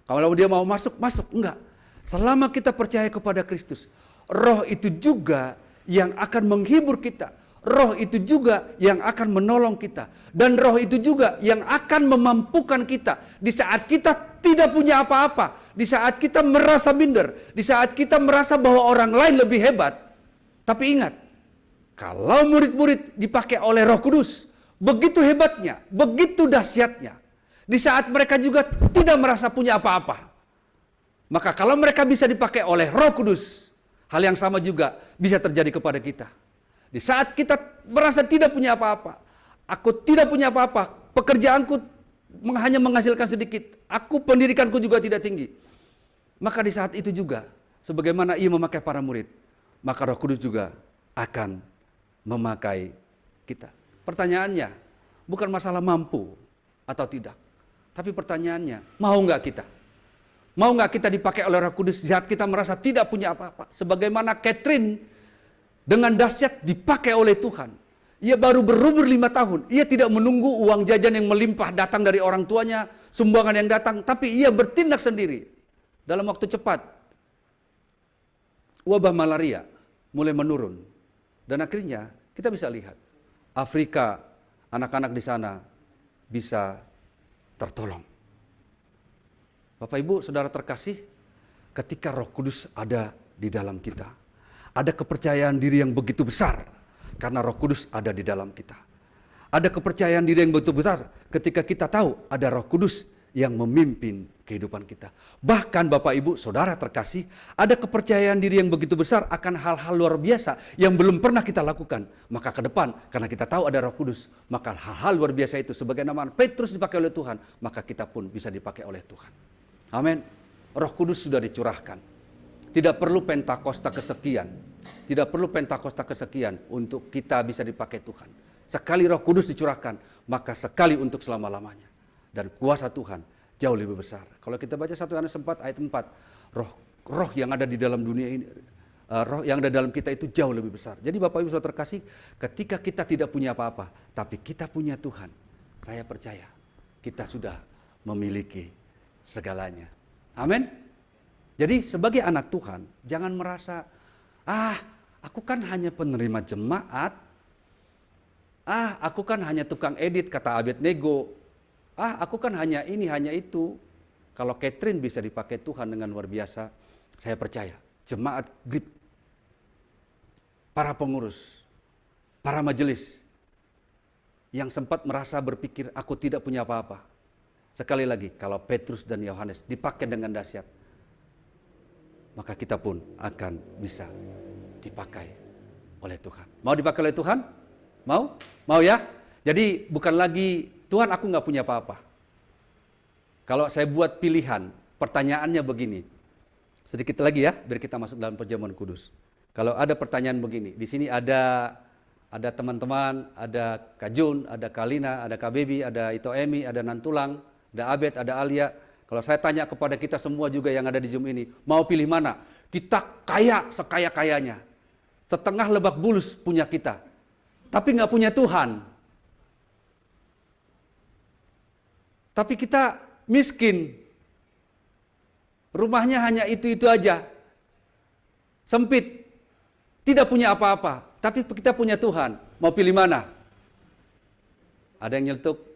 Speaker 5: Kalau dia mau masuk, enggak. Selama kita percaya kepada Kristus, roh itu juga yang akan menghibur kita. Roh itu juga yang akan menolong kita. Dan roh itu juga yang akan memampukan kita di saat kita tidak punya apa-apa, di saat kita merasa minder, di saat kita merasa bahwa orang lain lebih hebat. Tapi ingat, kalau murid-murid dipakai oleh Roh Kudus, begitu hebatnya, begitu dahsyatnya. Di saat mereka juga tidak merasa punya apa-apa. Maka kalau mereka bisa dipakai oleh Roh Kudus, hal yang sama juga bisa terjadi kepada kita. Di saat kita merasa tidak punya apa-apa, aku tidak punya apa-apa, pekerjaanku hanya menghasilkan sedikit, aku pendidikanku juga tidak tinggi. Maka di saat itu juga, sebagaimana ia memakai para murid, maka Roh Kudus juga akan memakai kita. Pertanyaannya, bukan masalah mampu atau tidak. Tapi pertanyaannya, mau nggak kita? Mau nggak kita dipakai oleh Roh Kudus saat kita merasa tidak punya apa-apa? Sebagaimana Catherine dengan dahsyat dipakai oleh Tuhan. Ia baru berumur 5 tahun. Ia tidak menunggu uang jajan yang melimpah datang dari orang tuanya, sumbangan yang datang. Tapi ia bertindak sendiri. Dalam waktu cepat, wabah malaria mulai menurun. Dan akhirnya kita bisa lihat, Afrika, anak-anak di sana bisa tertolong. Bapak Ibu, saudara terkasih, ketika Roh Kudus ada di dalam kita, ada kepercayaan diri yang begitu besar karena Roh Kudus ada di dalam kita. Ada kepercayaan diri yang begitu besar ketika kita tahu ada Roh Kudus yang memimpin kehidupan kita. Bahkan Bapak Ibu, saudara terkasih, ada kepercayaan diri yang begitu besar akan hal-hal luar biasa yang belum pernah kita lakukan. Maka ke depan, karena kita tahu ada Roh Kudus, maka hal-hal luar biasa itu sebagaimana Petrus dipakai oleh Tuhan, maka kita pun bisa dipakai oleh Tuhan. Amin. Roh Kudus sudah dicurahkan. Tidak perlu Pentakosta kesekian. Tidak perlu Pentakosta kesekian untuk kita bisa dipakai Tuhan. Sekali Roh Kudus dicurahkan, maka sekali untuk selama-lamanya. Dan kuasa Tuhan jauh lebih besar. Kalau kita baca 1 Yohanes 4 ayat 4, roh yang ada di dalam dunia ini, roh yang ada dalam kita itu jauh lebih besar. Jadi Bapak Ibu saudara terkasih, ketika kita tidak punya apa-apa, tapi kita punya Tuhan, saya percaya kita sudah memiliki segalanya. Amin. Jadi sebagai anak Tuhan, jangan merasa, aku kan hanya penerima jemaat, aku kan hanya tukang edit, kata Abednego, aku kan hanya ini, hanya itu. Kalau Catherine bisa dipakai Tuhan dengan luar biasa, saya percaya jemaat GRIP, para pengurus, para majelis yang sempat merasa berpikir aku tidak punya apa-apa. Sekali lagi, kalau Petrus dan Yohanes dipakai dengan dahsyat, maka kita pun akan bisa dipakai oleh Tuhan. Mau dipakai oleh Tuhan? Mau? Mau ya? Jadi bukan lagi, Tuhan aku nggak punya apa-apa. Kalau saya buat pilihan, pertanyaannya begini. Sedikit lagi ya, biar kita masuk dalam perjamuan kudus. Kalau ada pertanyaan begini, di sini ada teman-teman, ada Kak Jun, ada Kalina, ada Kak Bebi, ada Ito Emi, ada Nantulang, ada Abed, ada Alia. Kalau saya tanya kepada kita semua juga yang ada di Zoom ini, mau pilih mana? Kita kaya sekaya-kayanya. Setengah Lebak Bulus punya kita. Tapi nggak punya Tuhan. Tapi kita miskin. Rumahnya hanya itu-itu aja. Sempit. Tidak punya apa-apa. Tapi kita punya Tuhan. Mau pilih mana? Ada yang nyeletuk.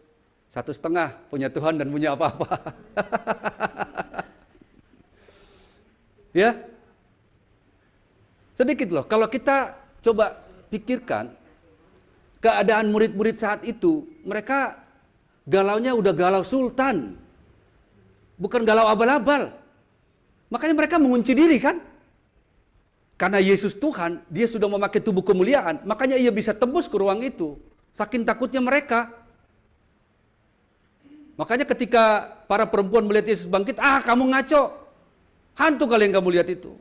Speaker 5: 1,5 punya Tuhan dan punya apa-apa. Ya. Sedikit loh. Kalau kita coba pikirkan keadaan murid-murid saat itu, mereka galaunya udah galau sultan. Bukan galau abal-abal. Makanya mereka mengunci diri kan? Karena Yesus Tuhan, dia sudah memakai tubuh kemuliaan, makanya ia bisa tembus ke ruang itu. Saking takutnya mereka. Makanya ketika para perempuan melihat Yesus bangkit, kamu ngaco. Hantu kalian kamu lihat itu.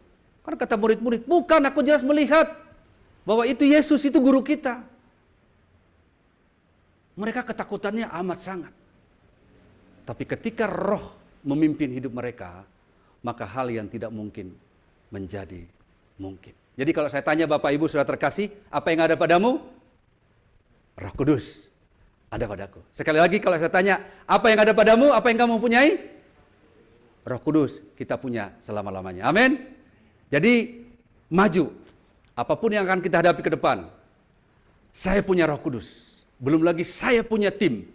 Speaker 5: Kan kata murid-murid, bukan, aku jelas melihat bahwa itu Yesus, itu guru kita. Mereka ketakutannya amat sangat. Tapi ketika Roh memimpin hidup mereka, maka hal yang tidak mungkin menjadi mungkin. Jadi kalau saya tanya Bapak Ibu sudah terkasih, apa yang ada padamu? Roh Kudus ada padaku. Sekali lagi kalau saya tanya, apa yang ada padamu? Apa yang kamu punyai? Roh Kudus kita punya selama-lamanya. Amin. Jadi maju. Apapun yang akan kita hadapi ke depan, saya punya Roh Kudus. Belum lagi saya punya tim.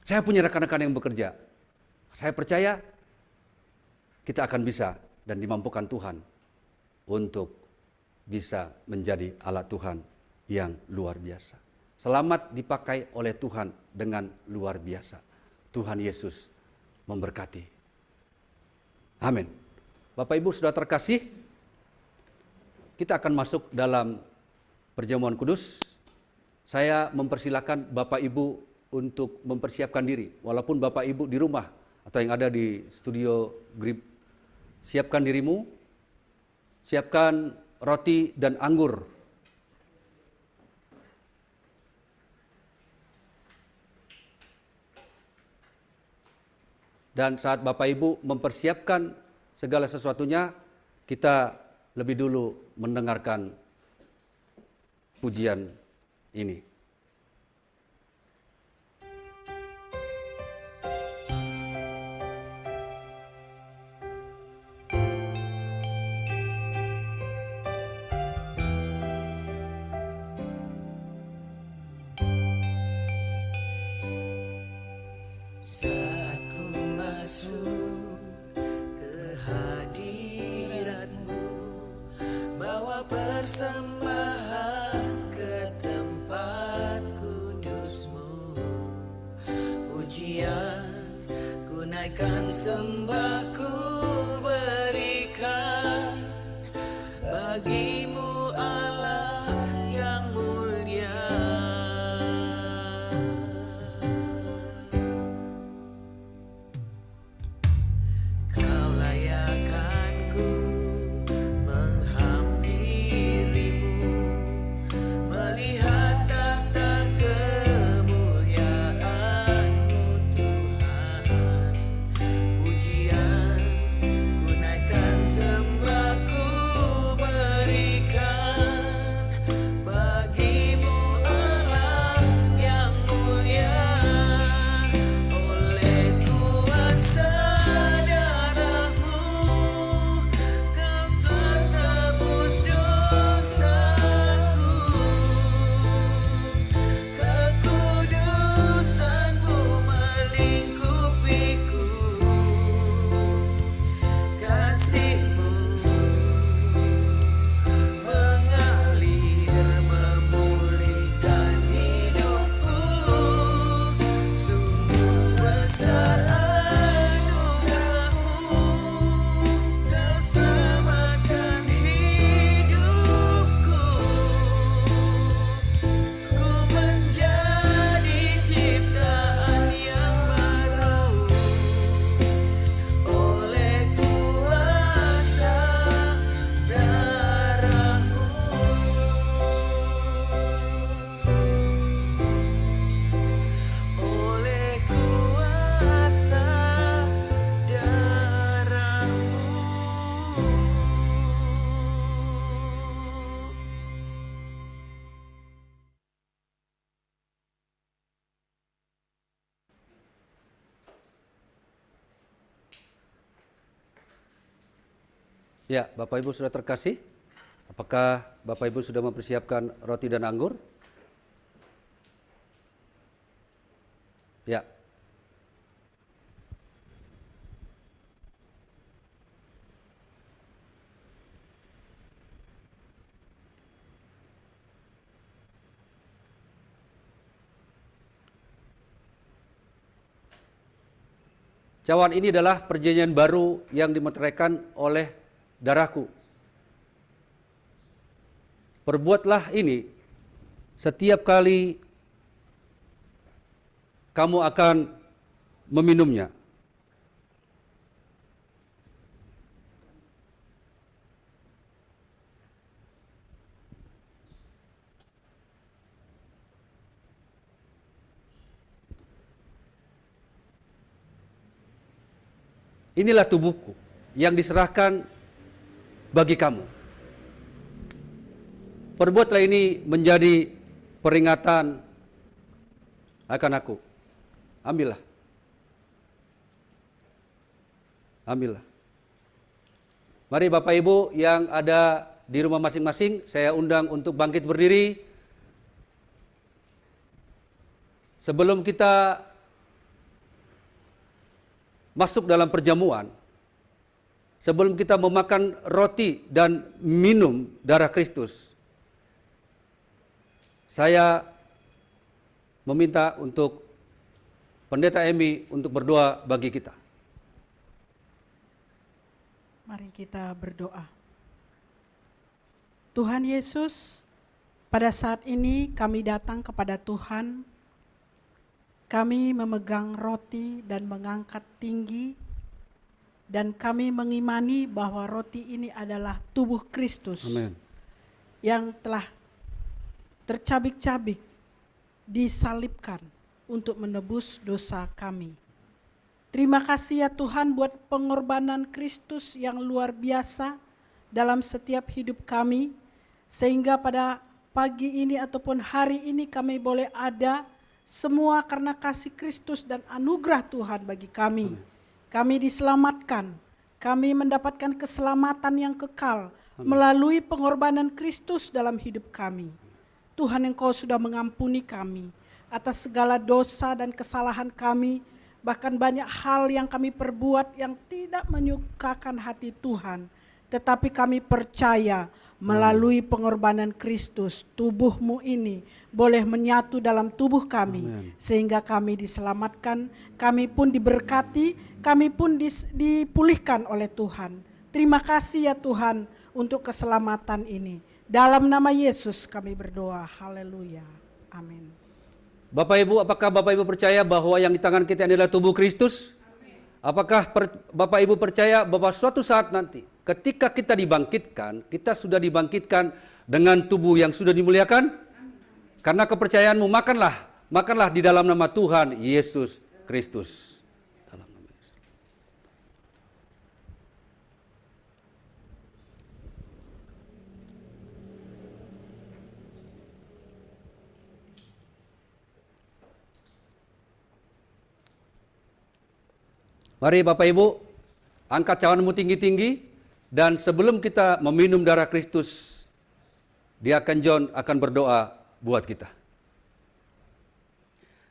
Speaker 5: Saya punya rekan-rekan yang bekerja. Saya percaya kita akan bisa dan dimampukan Tuhan untuk bisa menjadi alat Tuhan yang luar biasa. selamat dipakai oleh Tuhan dengan luar biasa. Tuhan Yesus memberkati. Amin. Bapak Ibu sudah terkasih, kita akan masuk dalam perjamuan kudus. Saya mempersilakan Bapak Ibu untuk mempersiapkan diri. Walaupun Bapak Ibu di rumah atau yang ada di studio Grip, siapkan dirimu, siapkan roti dan anggur. Dan saat Bapak Ibu mempersiapkan segala sesuatunya, kita lebih dulu mendengarkan pujian ini.
Speaker 6: Saat ku masuk ke hadirat-Mu, bawa persembahan ke tempat kudus-Mu. Pujian ku naikkan, sembah ku berikan bagi-Mu Allah yang mulia. Kau layakkan ku menghampiri-Mu, melihat tata kemuliaan-Mu Tuhan. Pujian ku naikkan, sembah ku berikan bagi-Mu Allah yang mulia. Oleh kuasa darah-Mu, Kau telah tebus dosaku. Kekudusan-Mu melingkupiku, kasih-Mu mengalir memulihkan hidupku. Sungguh besar anugerah-Mu, Kau selamatkan hidupku. Ku menjadi ciptaan yang baru oleh kuasa darah-Mu. Oleh kuasa darah-Mu.
Speaker 5: Ya, Bapak Ibu sudah terkasih? Apakah Bapak Ibu sudah mempersiapkan roti dan anggur? Ya. Cawan ini adalah perjanjian baru yang dimeteraikan oleh darahku. Perbuatlah ini setiap kali kamu akan meminumnya. Inilah tubuhku yang diserahkan bagi kamu. Perbuatlah ini menjadi peringatan akan aku. Ambillah. Ambillah. Mari Bapak Ibu yang ada di rumah masing-masing, saya undang untuk bangkit berdiri. Sebelum kita masuk dalam perjamuan, sebelum kita memakan roti dan minum darah Kristus, saya meminta untuk Pendeta Emi untuk berdoa bagi kita.
Speaker 7: Mari kita berdoa. Tuhan Yesus, pada saat ini kami datang kepada Tuhan. Kami memegang roti dan mengangkat tinggi, dan kami mengimani bahwa roti ini adalah tubuh Kristus.
Speaker 5: Amin.
Speaker 7: Yang telah tercabik-cabik, disalibkan untuk menebus dosa kami. Terima kasih ya Tuhan buat pengorbanan Kristus yang luar biasa dalam setiap hidup kami, sehingga pada pagi ini ataupun hari ini kami boleh ada semua karena kasih Kristus dan anugerah Tuhan bagi kami. Kami diselamatkan, kami mendapatkan keselamatan yang kekal melalui pengorbanan Kristus dalam hidup kami. Tuhan, Engkau sudah mengampuni kami atas segala dosa dan kesalahan kami, bahkan banyak hal yang kami perbuat yang tidak menyukakan hati Tuhan. Tetapi kami percaya melalui pengorbanan Kristus, tubuh-Mu ini boleh menyatu dalam tubuh kami.
Speaker 5: Amen.
Speaker 7: Sehingga kami diselamatkan, kami pun diberkati, kami pun dipulihkan oleh Tuhan. Terima kasih ya Tuhan untuk keselamatan ini. Dalam nama Yesus kami berdoa, haleluya, amin.
Speaker 5: Bapak Ibu, apakah Bapak Ibu percaya bahwa yang di tangan kita ini adalah tubuh Kristus? Apakah Bapak Ibu percaya bahwa suatu saat nanti ketika kita dibangkitkan, kita sudah dibangkitkan dengan tubuh yang sudah dimuliakan? Karena kepercayaanmu, makanlah di dalam nama Tuhan Yesus Kristus. Dalam nama Yesus. Mari Bapak Ibu, angkat cawanmu tinggi-tinggi, dan sebelum kita meminum darah Kristus, Diakon John akan berdoa buat kita.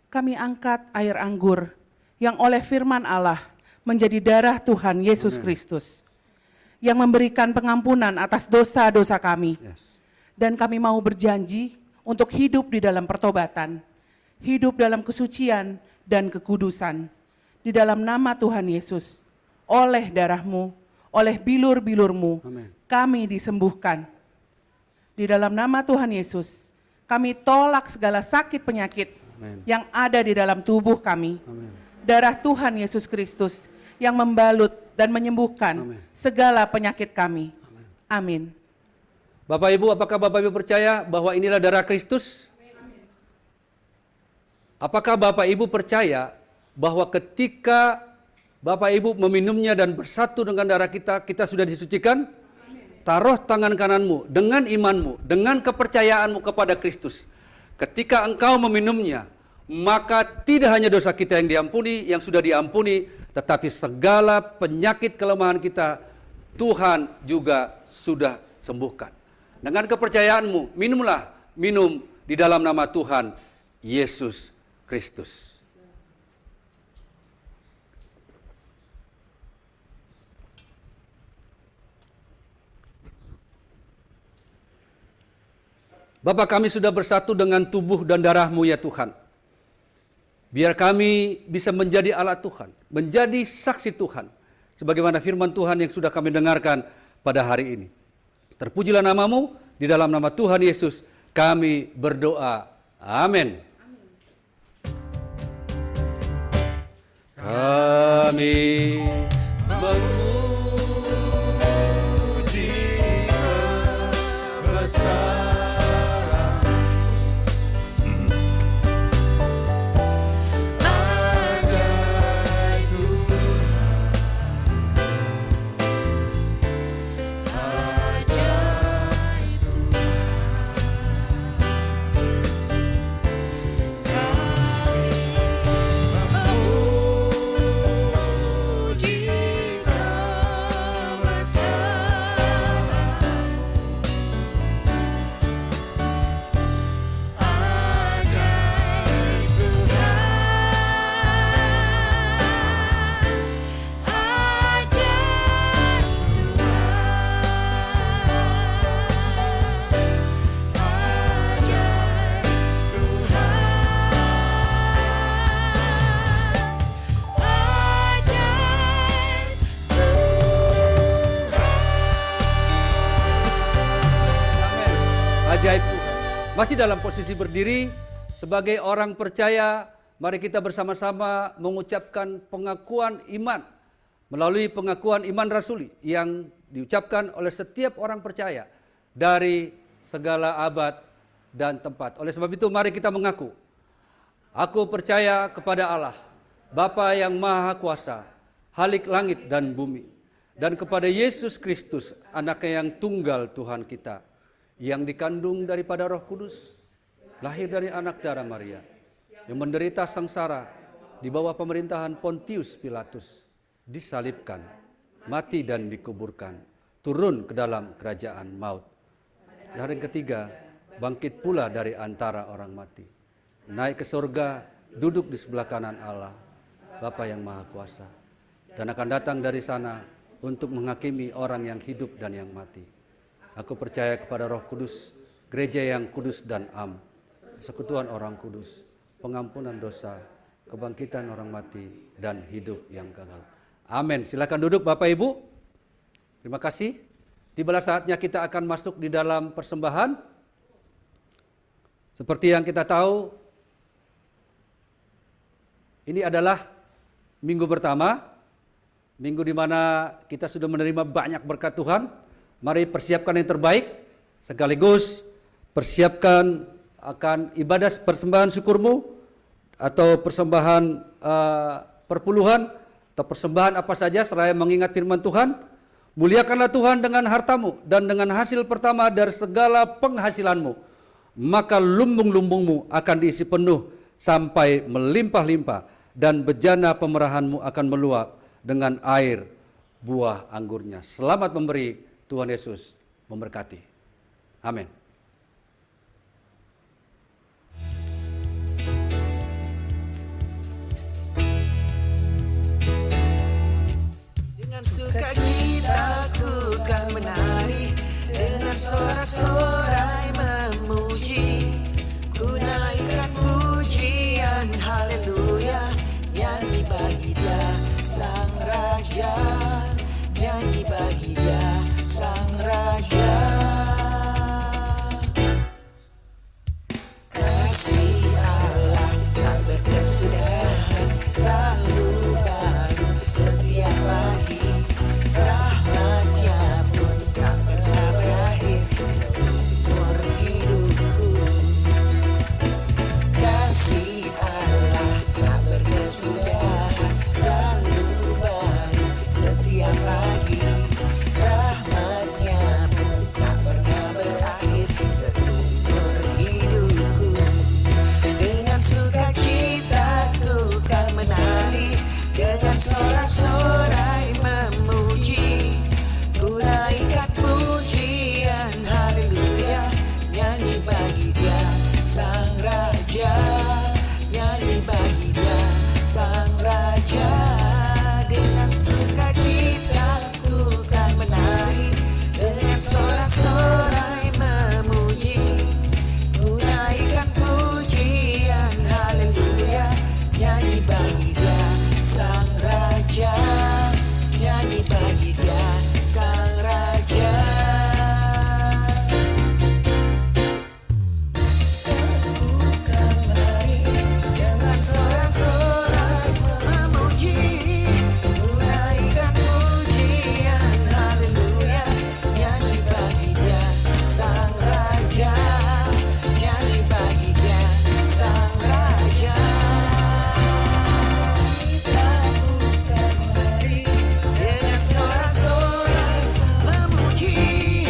Speaker 8: Kami angkat air anggur yang oleh firman Allah menjadi darah Tuhan Yesus Kristus, yang memberikan pengampunan atas dosa-dosa kami.
Speaker 5: Yes.
Speaker 8: Dan kami mau berjanji untuk hidup di dalam pertobatan, hidup dalam kesucian dan kekudusan. Di dalam nama Tuhan Yesus, oleh darah-Mu, oleh bilur-bilur-Mu,
Speaker 5: Amen.
Speaker 8: kami disembuhkan. Di dalam nama Tuhan Yesus, kami tolak segala sakit penyakit
Speaker 5: Amen.
Speaker 8: yang ada di dalam tubuh kami.
Speaker 5: Amen.
Speaker 8: Darah Tuhan Yesus Kristus yang membalut dan menyembuhkan
Speaker 5: Amen.
Speaker 8: segala penyakit kami. Amin.
Speaker 5: Bapak Ibu, apakah Bapak Ibu percaya bahwa inilah darah Kristus? Apakah Bapak Ibu percaya bahwa ketika Bapak Ibu meminumnya dan bersatu dengan darah kita, kita sudah disucikan? Taruh tangan kananmu dengan imanmu, dengan kepercayaanmu kepada Kristus. Ketika engkau meminumnya, maka tidak hanya dosa kita yang diampuni, yang sudah diampuni, tetapi segala penyakit kelemahan kita, Tuhan juga sudah sembuhkan. Dengan kepercayaanmu, minum di dalam nama Tuhan Yesus Kristus. Bapa, kami sudah bersatu dengan tubuh dan darah-Mu ya Tuhan. Biar kami bisa menjadi alat Tuhan, menjadi saksi Tuhan. Sebagaimana firman Tuhan yang sudah kami dengarkan pada hari ini. Terpujilah nama-Mu, di dalam nama Tuhan Yesus kami berdoa. Amin. Kami ajaib Tuhan. Masih dalam posisi berdiri sebagai orang percaya, mari kita bersama-sama mengucapkan pengakuan iman melalui pengakuan iman rasuli yang diucapkan oleh setiap orang percaya dari segala abad dan tempat. Oleh sebab itu mari kita mengaku, aku percaya kepada Allah, Bapa yang Maha Kuasa, Halik langit dan bumi, dan kepada Yesus Kristus, anaknya yang tunggal Tuhan kita, yang dikandung daripada Roh Kudus, lahir dari anak darah Maria, yang menderita sengsara di bawah pemerintahan Pontius Pilatus, disalibkan, mati dan dikuburkan, turun ke dalam kerajaan maut. Di hari ketiga, bangkit pula dari antara orang mati, naik ke surga, duduk di sebelah kanan Allah, Bapa yang Maha Kuasa, dan akan datang dari sana untuk menghakimi orang yang hidup dan yang mati. Aku percaya kepada Roh Kudus, gereja yang kudus dan am, persekutuan orang kudus, pengampunan dosa, kebangkitan orang mati, dan hidup yang kekal. Amin. Silakan duduk Bapak Ibu. Terima kasih. Tibalah saatnya kita akan masuk di dalam persembahan. Seperti yang kita tahu, ini adalah minggu pertama, minggu di mana kita sudah menerima banyak berkat Tuhan. Mari persiapkan yang terbaik, sekaligus persiapkan akan ibadah persembahan syukurmu, atau persembahan perpuluhan, atau persembahan apa saja seraya mengingat firman Tuhan. Muliakanlah Tuhan dengan hartamu dan dengan hasil pertama dari segala penghasilanmu, maka lumbung-lumbungmu akan diisi penuh sampai melimpah-limpah, dan bejana pemerahanmu akan meluap dengan air buah anggurnya. Selamat memberi, Tuhan Yesus memberkati. Amin.
Speaker 2: Dengan sukacita ku kan menari, dengan sorak-sorai memuji, ku naikkan pujian haleluya, nyanyi bagi Dia Sang Raja, nyanyi bagi Dia Sang Raja. Kasih Allah tak berkesudahan, selalu baru setiap pagi. Rahmat-Nya pun tak pernah berakhir seumur hidupku. Kasih Allah tak berkesudahan, selalu baru setiap pagi. Rahmat-Nya pun tak pernah berakhir seumur hidupku. Dengan sukacita ku kan menari, dengan sorak-sorai memuji, ku naikkan pujian haleluya, nyanyi bagi Dia Sang Raja, nyanyi bagi Dia Sang Raja. Dengan sukacita ku kan menari, dengan sorak-sorai memuji, ku naikkan pujian haleluya, nyanyi bagi Dia Sang Raja, nyanyi bagi Dia Sang Raja. Ku kan menari, dengan sorak-sorai memuji, ku naikkan pujian haleluya, nyanyi bagi Dia Sang Raja, nyanyi bagi Dia Sang Raja. Dengan sorak-sorai memuji,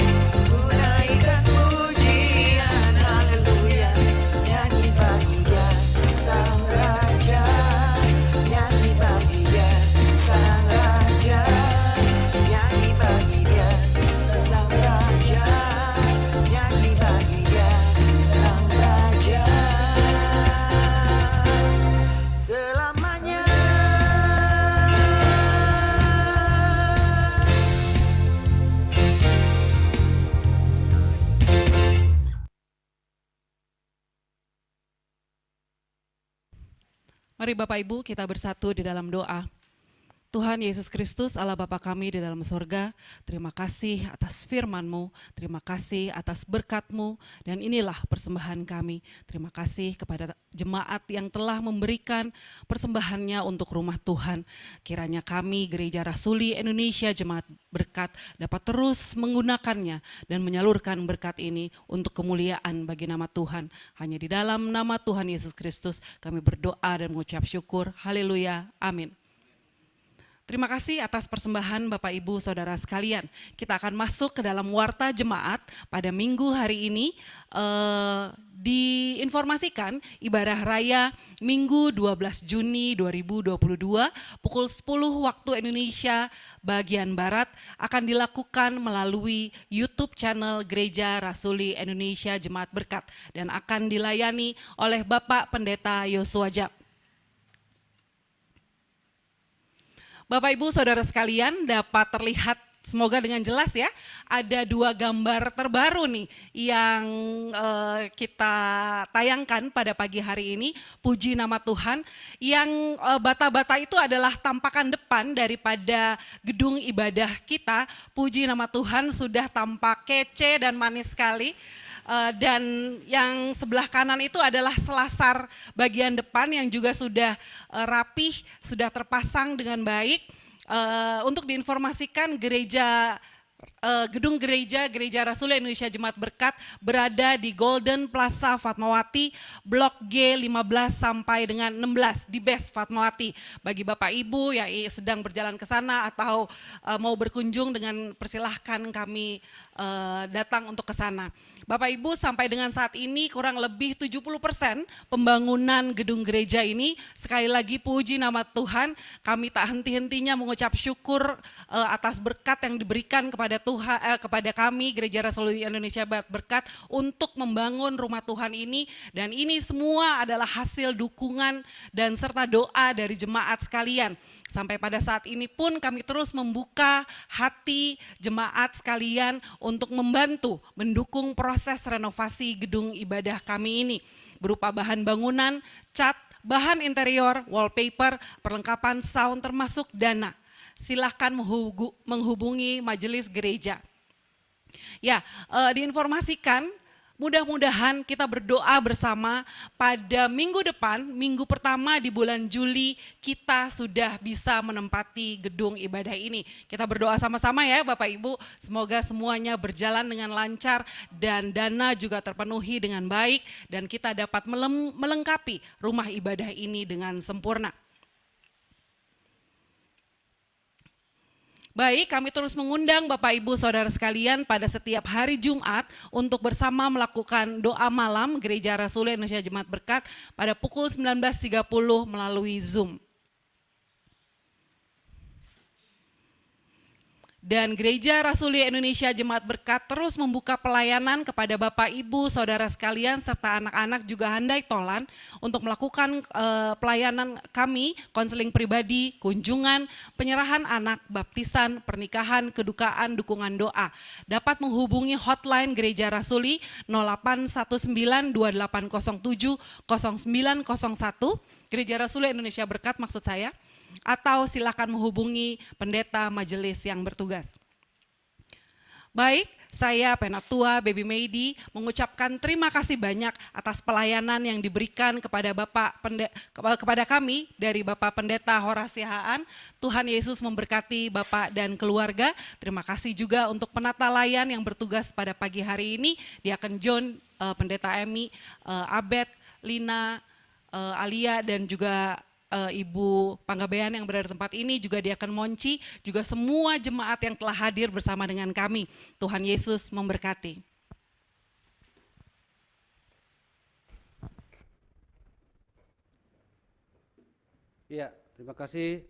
Speaker 2: ku naikkan pujian haleluya, nyanyi bagi Dia Sang Raja, nyanyi bagi Dia Sang Raja, nyanyi bagi Dia Sang Raja, nyanyi bagi Dia Sang Raja selamanya.
Speaker 1: Mari Bapak Ibu kita bersatu di dalam doa. Tuhan Yesus Kristus, Allah Bapa kami di dalam sorga, terima kasih atas firman-Mu, terima kasih atas berkat-Mu, dan inilah persembahan kami. Terima kasih kepada jemaat yang telah memberikan persembahannya untuk rumah Tuhan. Kiranya kami, Gereja Rasuli Indonesia Jemaat Berkat, dapat terus menggunakannya dan menyalurkan berkat ini untuk kemuliaan bagi nama Tuhan. Hanya di dalam nama Tuhan Yesus Kristus kami berdoa dan mengucap syukur. Haleluya. Amin. Terima kasih atas persembahan Bapak Ibu Saudara sekalian. Kita akan masuk ke dalam warta jemaat pada minggu hari ini. Diinformasikan ibadah raya Minggu 12 Juni 2022 pukul 10 waktu Indonesia bagian Barat akan dilakukan melalui YouTube channel Gereja Rasuli Indonesia Jemaat Berkat dan akan dilayani oleh Bapak Pendeta Yosua Jak. Bapak Ibu Saudara sekalian, dapat terlihat semoga dengan jelas ya, ada 2 gambar terbaru nih yang kita tayangkan pada pagi hari ini. Puji nama Tuhan, yang bata-bata itu adalah tampakan depan daripada gedung ibadah kita. Puji nama Tuhan, sudah tampak kece dan manis sekali. Dan yang sebelah kanan itu adalah selasar bagian depan yang juga sudah rapih, sudah terpasang dengan baik. Untuk diinformasikan, gedung Gereja Rasuli Indonesia Jemaat Berkat berada di Golden Plaza Fatmawati, Blok G 15 sampai dengan 16 di BES Fatmawati. Bagi Bapak Ibu yang sedang berjalan ke sana atau mau berkunjung, dengan persilahkan kami datang untuk ke sana. Bapak Ibu, sampai dengan saat ini kurang lebih 70% pembangunan gedung gereja ini. Sekali lagi puji nama Tuhan, kami tak henti-hentinya mengucap syukur atas berkat yang diberikan kepada Tuhan, kepada kami Gereja Rasuli Indonesia Berkat untuk membangun rumah Tuhan ini, dan ini semua adalah hasil dukungan dan serta doa dari jemaat sekalian. Sampai pada saat ini pun kami terus membuka hati jemaat sekalian untuk membantu mendukung proses renovasi gedung ibadah kami ini berupa bahan bangunan, cat, bahan interior, wallpaper, perlengkapan sound termasuk dana. Silahkan menghubungi majelis gereja. Ya, diinformasikan, mudah-mudahan kita berdoa bersama pada minggu depan, minggu pertama di bulan Juli, kita sudah bisa menempati gedung ibadah ini. Kita berdoa sama-sama ya Bapak Ibu, semoga semuanya berjalan dengan lancar dan dana juga terpenuhi dengan baik dan kita dapat melengkapi rumah ibadah ini dengan sempurna. Baik, kami terus mengundang Bapak Ibu Saudara sekalian pada setiap hari Jumat untuk bersama melakukan doa malam Gereja Rasuli Indonesia Jemaat Berkat pada pukul 19.30 melalui Zoom. Dan Gereja Rasuli Indonesia Jemaat Berkat terus membuka pelayanan kepada Bapak Ibu Saudara sekalian serta anak-anak juga handai tolan untuk melakukan pelayanan kami, konseling pribadi, kunjungan, penyerahan anak, baptisan, pernikahan, kedukaan, dukungan doa. Dapat menghubungi hotline Gereja Rasuli 081928070901, Gereja Rasuli Indonesia Berkat maksud saya. Atau silakan menghubungi pendeta majelis yang bertugas. Baik, saya Penatua Baby Meidi mengucapkan terima kasih banyak atas pelayanan yang diberikan kepada kepada kami dari Bapak Pendeta Horasia Haan. Tuhan Yesus memberkati Bapak dan keluarga. Terima kasih juga untuk penata layan yang bertugas pada pagi hari ini, Diaken John, Pendeta Emi, Abed, Lina, Alia, dan juga Ibu Panggabean yang berada di tempat ini, juga Diaken Monci, juga semua jemaat yang telah hadir bersama dengan kami. Tuhan Yesus memberkati.
Speaker 5: Ya, terima kasih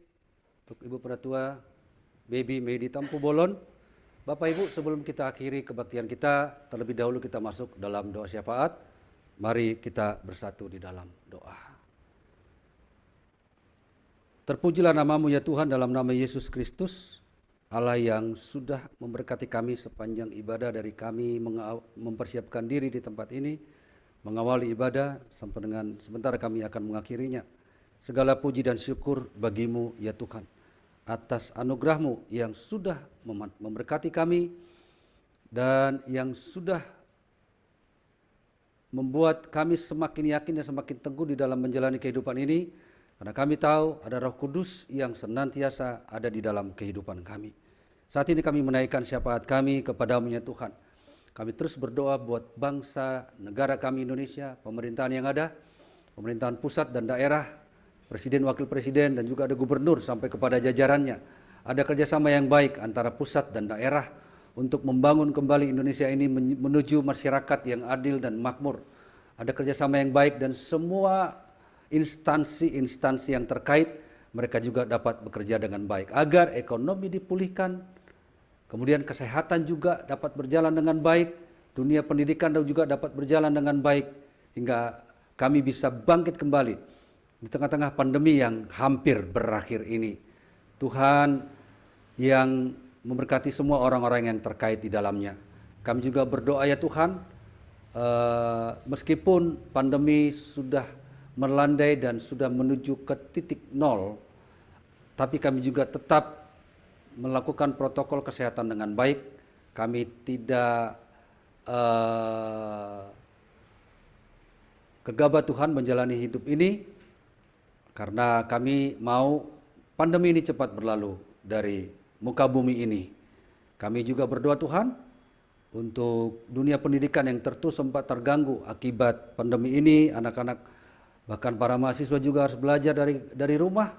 Speaker 5: untuk Ibu Penatua Baby Meidi Tampu Bolon. Bapak Ibu, sebelum kita akhiri kebaktian kita, terlebih dahulu kita masuk dalam doa syafaat. Mari kita bersatu di dalam doa. Terpujilah namamu ya Tuhan, dalam nama Yesus Kristus, Allah yang sudah memberkati kami sepanjang ibadah dari kami mempersiapkan diri di tempat ini, mengawali ibadah sampai dengan sebentar kami akan mengakhirinya. Segala puji dan syukur bagimu ya Tuhan. atas anugerah-Mu yang sudah memberkati kami dan yang sudah membuat kami semakin yakin dan semakin teguh di dalam menjalani kehidupan ini, karena kami tahu ada Roh Kudus yang senantiasa ada di dalam kehidupan kami. Saat ini kami menaikkan syafaat kami kepada-Mu ya Tuhan. Kami terus berdoa buat bangsa, negara kami Indonesia, pemerintahan yang ada, pemerintahan pusat dan daerah, presiden, wakil presiden, dan juga ada gubernur sampai kepada jajarannya. Ada kerjasama yang baik antara pusat dan daerah untuk membangun kembali Indonesia ini menuju masyarakat yang adil dan makmur. Ada kerjasama yang baik dan semua instansi-instansi yang terkait mereka juga dapat bekerja dengan baik agar ekonomi dipulihkan, kemudian kesehatan juga dapat berjalan dengan baik, dunia pendidikan juga dapat berjalan dengan baik, hingga kami bisa bangkit kembali di tengah-tengah pandemi yang hampir berakhir ini. Tuhan yang memberkati semua orang-orang yang terkait di dalamnya. Kami juga berdoa ya Tuhan, meskipun pandemi sudah melandai dan sudah menuju ke titik nol, tapi kami juga tetap melakukan protokol kesehatan dengan baik. Kami tidak gegabah Tuhan menjalani hidup ini, karena kami mau pandemi ini cepat berlalu dari muka bumi ini. Kami juga berdoa Tuhan untuk dunia pendidikan yang sempat terganggu akibat pandemi ini. Anak-anak bahkan para mahasiswa juga harus belajar dari rumah.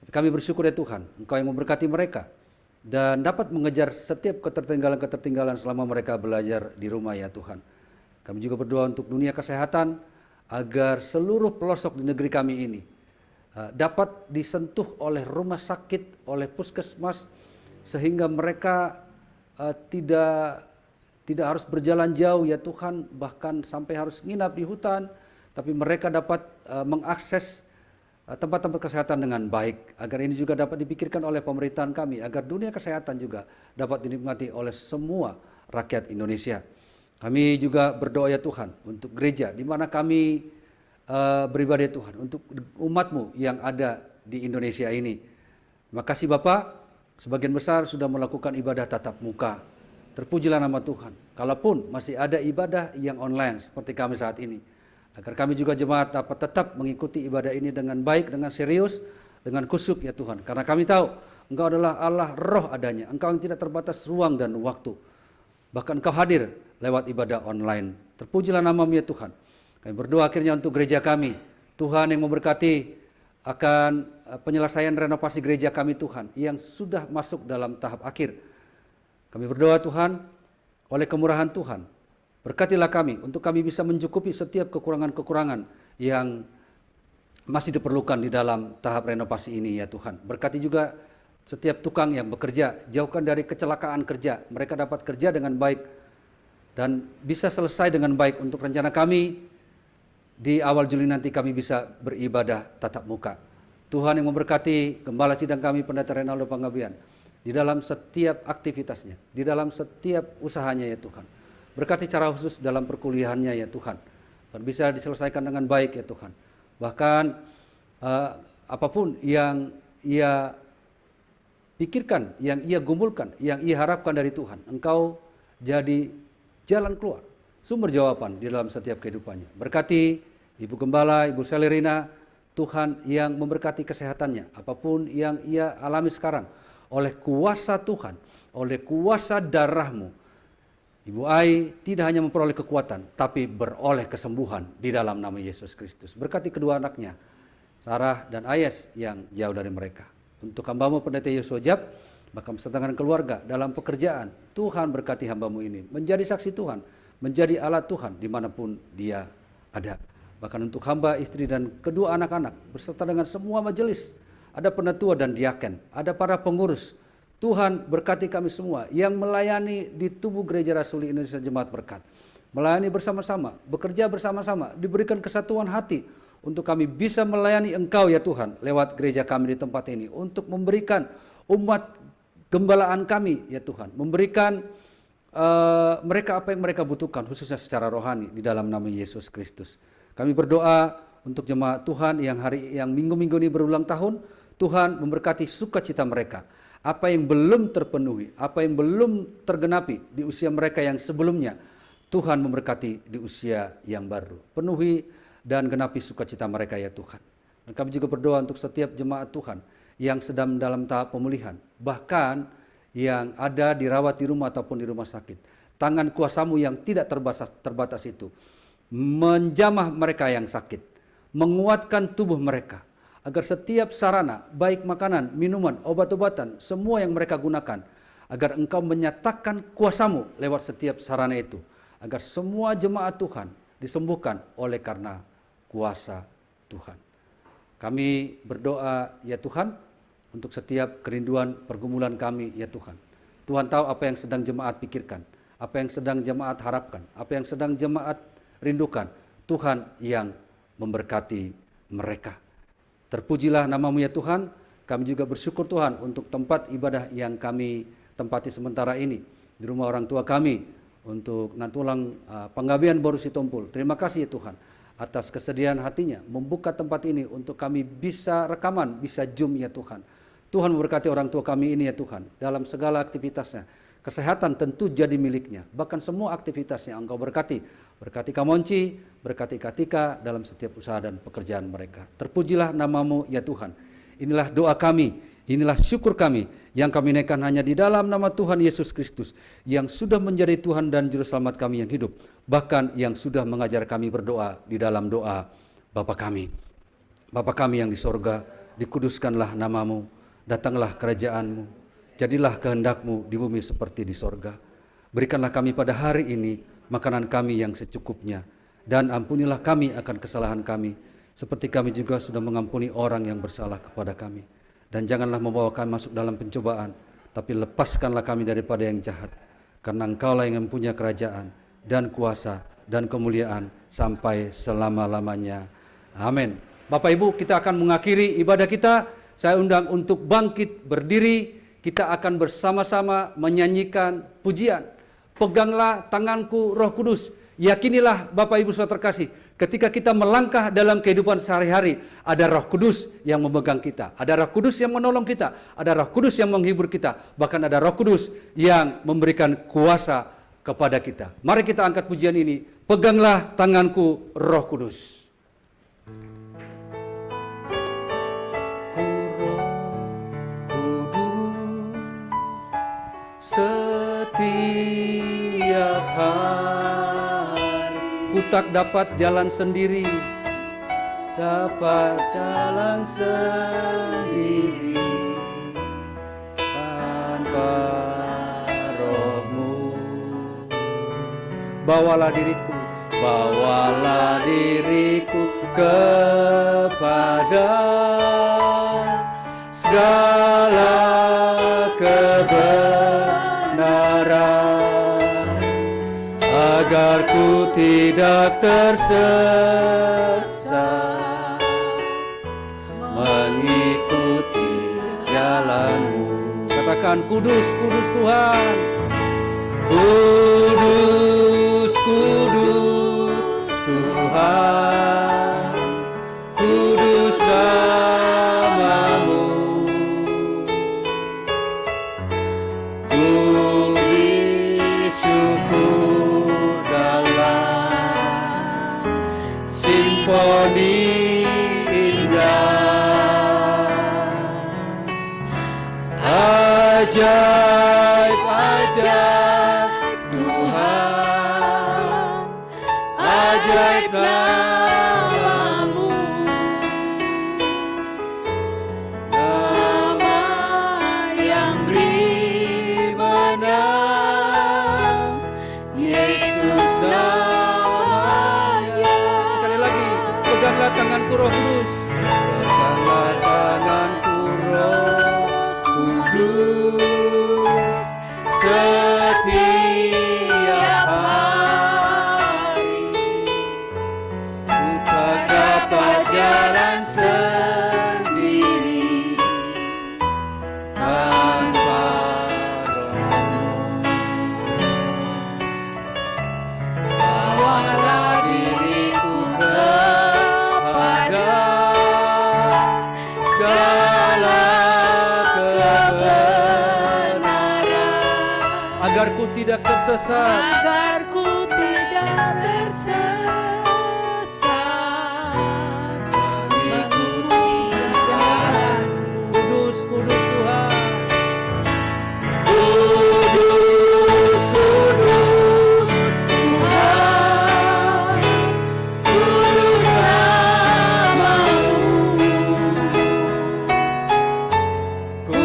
Speaker 5: Tapi kami bersyukur ya Tuhan, Engkau yang memberkati mereka dan dapat mengejar setiap ketertinggalan selama mereka belajar di rumah ya Tuhan. Kami juga berdoa untuk dunia kesehatan agar seluruh pelosok di negeri kami ini dapat disentuh oleh rumah sakit, oleh puskesmas, sehingga mereka tidak harus berjalan jauh ya Tuhan, bahkan sampai harus nginap di hutan, tapi mereka dapat mengakses tempat-tempat kesehatan dengan baik, agar ini juga dapat dipikirkan oleh pemerintahan kami, agar dunia kesehatan juga dapat dinikmati oleh semua rakyat Indonesia. Kami juga berdoa ya Tuhan untuk gereja di mana kami beribadah Tuhan, untuk umat-Mu yang ada di Indonesia ini. Terima kasih Bapak, sebagian besar sudah melakukan ibadah tatap muka. Terpujilah nama Tuhan. Kalaupun masih ada ibadah yang online seperti kami saat ini, agar kami juga jemaat dapat tetap mengikuti ibadah ini dengan baik, dengan serius, dengan khusyuk ya Tuhan. Karena kami tahu Engkau adalah Allah roh adanya, Engkau yang tidak terbatas ruang dan waktu. Bahkan Engkau hadir lewat ibadah online. Terpujilah nama-Mu ya Tuhan. Kami berdoa akhirnya untuk gereja kami, Tuhan yang memberkati akan penyelesaian renovasi gereja kami Tuhan, yang sudah masuk dalam tahap akhir. Kami berdoa Tuhan, oleh kemurahan Tuhan, berkatilah kami untuk kami bisa mencukupi setiap kekurangan-kekurangan yang masih diperlukan di dalam tahap renovasi ini ya Tuhan. Berkati juga setiap tukang yang bekerja, jauhkan dari kecelakaan kerja, mereka dapat kerja dengan baik dan bisa selesai dengan baik untuk rencana kami. Di awal Juli nanti kami bisa beribadah tatap muka. Tuhan yang memberkati gembala sidang kami Pendeta Renaldo Panggabean di dalam setiap aktivitasnya, di dalam setiap usahanya ya Tuhan. Berkati secara khusus dalam perkuliahannya ya Tuhan, dan bisa diselesaikan dengan baik ya Tuhan. Bahkan apapun yang ia pikirkan, yang ia gumulkan, yang ia harapkan dari Tuhan, Engkau jadi jalan keluar, sumber jawaban di dalam setiap kehidupannya. Berkati Ibu Gembala, Ibu Selerina, Tuhan yang memberkati kesehatannya, apapun yang ia alami sekarang, oleh kuasa Tuhan, oleh kuasa darah-Mu, Ibu Ai tidak hanya memperoleh kekuatan, tapi beroleh kesembuhan di dalam nama Yesus Kristus. Berkati kedua anaknya, Sarah dan Ayes yang jauh dari mereka. Untuk hamba-Mu Pendeta Yosua Jab, bahkan beserta dengan keluarga dalam pekerjaan, Tuhan berkati hamba-Mu ini, menjadi saksi Tuhan, menjadi alat Tuhan dimanapun dia ada. Bahkan untuk hamba, istri dan kedua anak-anak, beserta dengan semua majelis, ada penatua dan diaken, ada para pengurus. Tuhan berkati kami semua yang melayani di tubuh Gereja Rasuli Indonesia Jemaat Berkat. Melayani bersama-sama, bekerja bersama-sama, diberikan kesatuan hati untuk kami bisa melayani Engkau ya Tuhan lewat gereja kami di tempat ini, untuk memberikan umat gembalaan kami ya Tuhan, memberikan mereka apa yang mereka butuhkan, khususnya secara rohani di dalam nama Yesus Kristus. Kami berdoa untuk jemaat Tuhan yang minggu-minggu ini berulang tahun. Tuhan memberkati sukacita mereka. Apa yang belum terpenuhi, apa yang belum tergenapi di usia mereka yang sebelumnya, Tuhan memberkati di usia yang baru. Penuhi dan genapi sukacita mereka ya Tuhan. Dan kami juga berdoa untuk setiap jemaat Tuhan yang sedang dalam tahap pemulihan, bahkan yang ada dirawat di rumah ataupun di rumah sakit. Tangan kuasa-Mu yang tidak terbatas itu menjamah mereka yang sakit, menguatkan tubuh mereka, agar setiap sarana, baik makanan, minuman, obat-obatan, semua yang mereka gunakan, agar Engkau menyatakan kuasa-Mu lewat setiap sarana itu, agar semua jemaat Tuhan disembuhkan oleh karena kuasa Tuhan. Kami berdoa ya Tuhan, untuk setiap kerinduan pergumulan kami ya Tuhan. Tuhan tahu apa yang sedang jemaat pikirkan, apa yang sedang jemaat harapkan, apa yang sedang jemaat rindukan. Tuhan yang memberkati mereka. Terpujilah nama-Mu ya Tuhan. Kami juga bersyukur Tuhan untuk tempat ibadah yang kami tempati sementara ini di rumah orang tua kami untuk Nantulang Penggabean Baru Sitompul. Terima kasih ya Tuhan atas kesediaan hatinya membuka tempat ini untuk kami bisa rekaman, bisa Zoom ya Tuhan. Tuhan memberkati orang tua kami ini ya Tuhan dalam segala aktivitasnya. Kesehatan tentu jadi miliknya, bahkan semua aktivitasnya Engkau berkati. Berkati Kamonci, berkati Katika dalam setiap usaha dan pekerjaan mereka. Terpujilah nama-Mu ya Tuhan. Inilah doa kami, inilah syukur kami yang kami naikkan hanya di dalam nama Tuhan Yesus Kristus yang sudah menjadi Tuhan dan Juru Selamat kami yang hidup. Bahkan yang sudah mengajar kami berdoa di dalam doa Bapa kami. Bapa kami yang di sorga, dikuduskanlah nama-Mu, datanglah kerajaan-Mu, jadilah kehendak-Mu di bumi seperti di sorga. Berikanlah kami pada hari ini makanan kami yang secukupnya, dan ampunilah kami akan kesalahan kami, seperti kami juga sudah mengampuni orang yang bersalah kepada kami. Dan janganlah membawa kami masuk dalam pencobaan, tapi lepaskanlah kami daripada yang jahat, karena Engkaulah yang mempunyai kerajaan, dan kuasa, dan kemuliaan, sampai selama-lamanya. Amin. Bapak Ibu, kita akan mengakhiri ibadah kita. Saya undang untuk bangkit berdiri. Kita akan bersama-sama menyanyikan pujian. Peganglah tanganku Roh Kudus. Yakinilah Bapak Ibu Saudara terkasih, ketika kita melangkah dalam kehidupan sehari-hari, ada Roh Kudus yang memegang kita, ada Roh Kudus yang menolong kita, ada Roh Kudus yang menghibur kita, bahkan ada Roh Kudus yang memberikan kuasa kepada kita. Mari kita angkat pujian ini. Peganglah tanganku Roh Kudus. Setiap hari ku tak dapat jalan sendiri, dapat jalan sendiri tanpa Roh-Mu. Bawalah diriku kepada segala kebenaran, agar ku tidak tersesat, mengikuti jalan-Mu. Katakan, kudus, kudus Tuhan. Kudus, kudus Tuhan, kudus nama-Mu. Ku bersyukur dalam simfoni indah, ajaib-ajaib Tuhan, ajaib nama-Mu, nama yang beri menang, Yesus namanya. Sekali lagi, peganglah tanganku Roh Kudus, peganglah tanganku Roh Kudus, setiap hari ku tak dapat jalan sendiri tanpa Roh-Mu. Bawalah diriku kepada tidak tersesat.
Speaker 8: agar ku tidak tersesat, mengikuti jalan.
Speaker 5: Kudus, kudus Tuhan.
Speaker 8: Kudus, kudus Tuhan, kudus namamu. Ku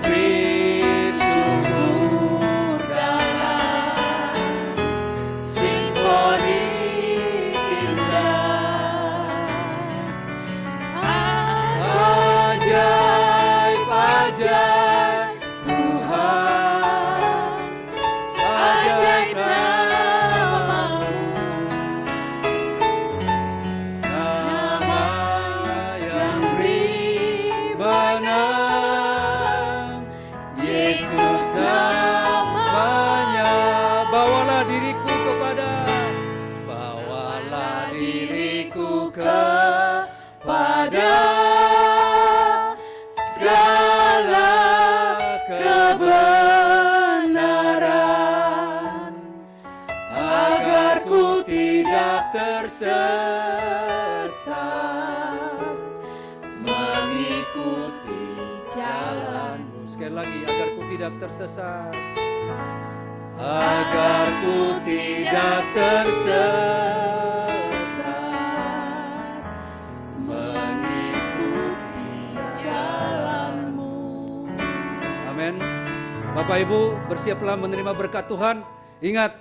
Speaker 8: beri syukur dalam simfoni indah.
Speaker 5: Ajaib, ajaib Tuhan, ajaib namamu. Nama yang beri menang, Yesus namanya. Bawalah diriku kepada segala kebenaran, agar ku tidak tersesat, mengikuti jalanmu. Sekali lagi, agar ku tidak tersesat, agar ku tidak tersesat, mengikuti jalanmu. Amin. Bapak Ibu, bersiaplah menerima berkat Tuhan. Ingat,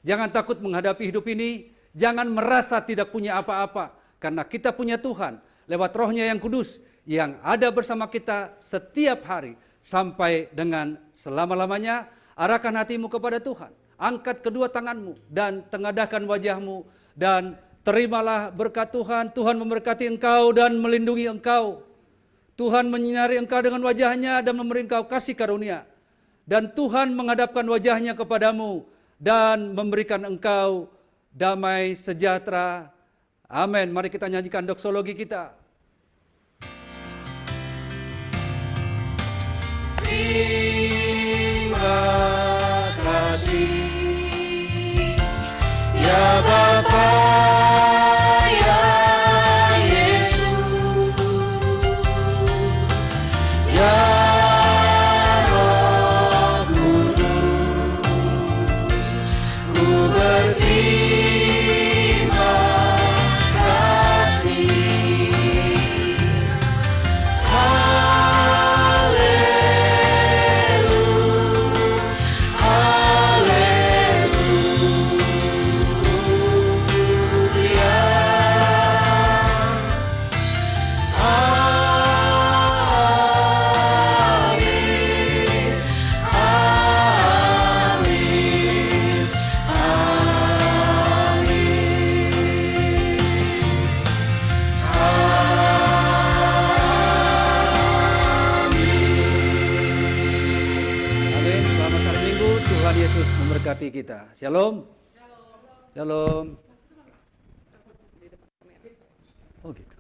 Speaker 5: jangan takut menghadapi hidup ini, jangan merasa tidak punya apa-apa, karena kita punya Tuhan lewat Roh-Nya yang kudus yang ada bersama kita setiap hari sampai dengan selama-lamanya. Arahkan hatimu kepada Tuhan, angkat kedua tanganmu dan tengadahkan wajahmu, dan terimalah berkat Tuhan. Tuhan memberkati engkau dan melindungi engkau. Tuhan menyinari engkau dengan wajahnya dan memberi engkau kasih karunia. Dan Tuhan menghadapkan wajahnya kepadamu dan memberikan engkau damai sejahtera. Amin. Mari kita nyanyikan doksologi kita. Terima kasih ya Bapa, ya Yesus, ya Roh Kudus, ku berterima kasih. Tuhan Yesus memberkati kita. Shalom. Shalom. Oh gitu.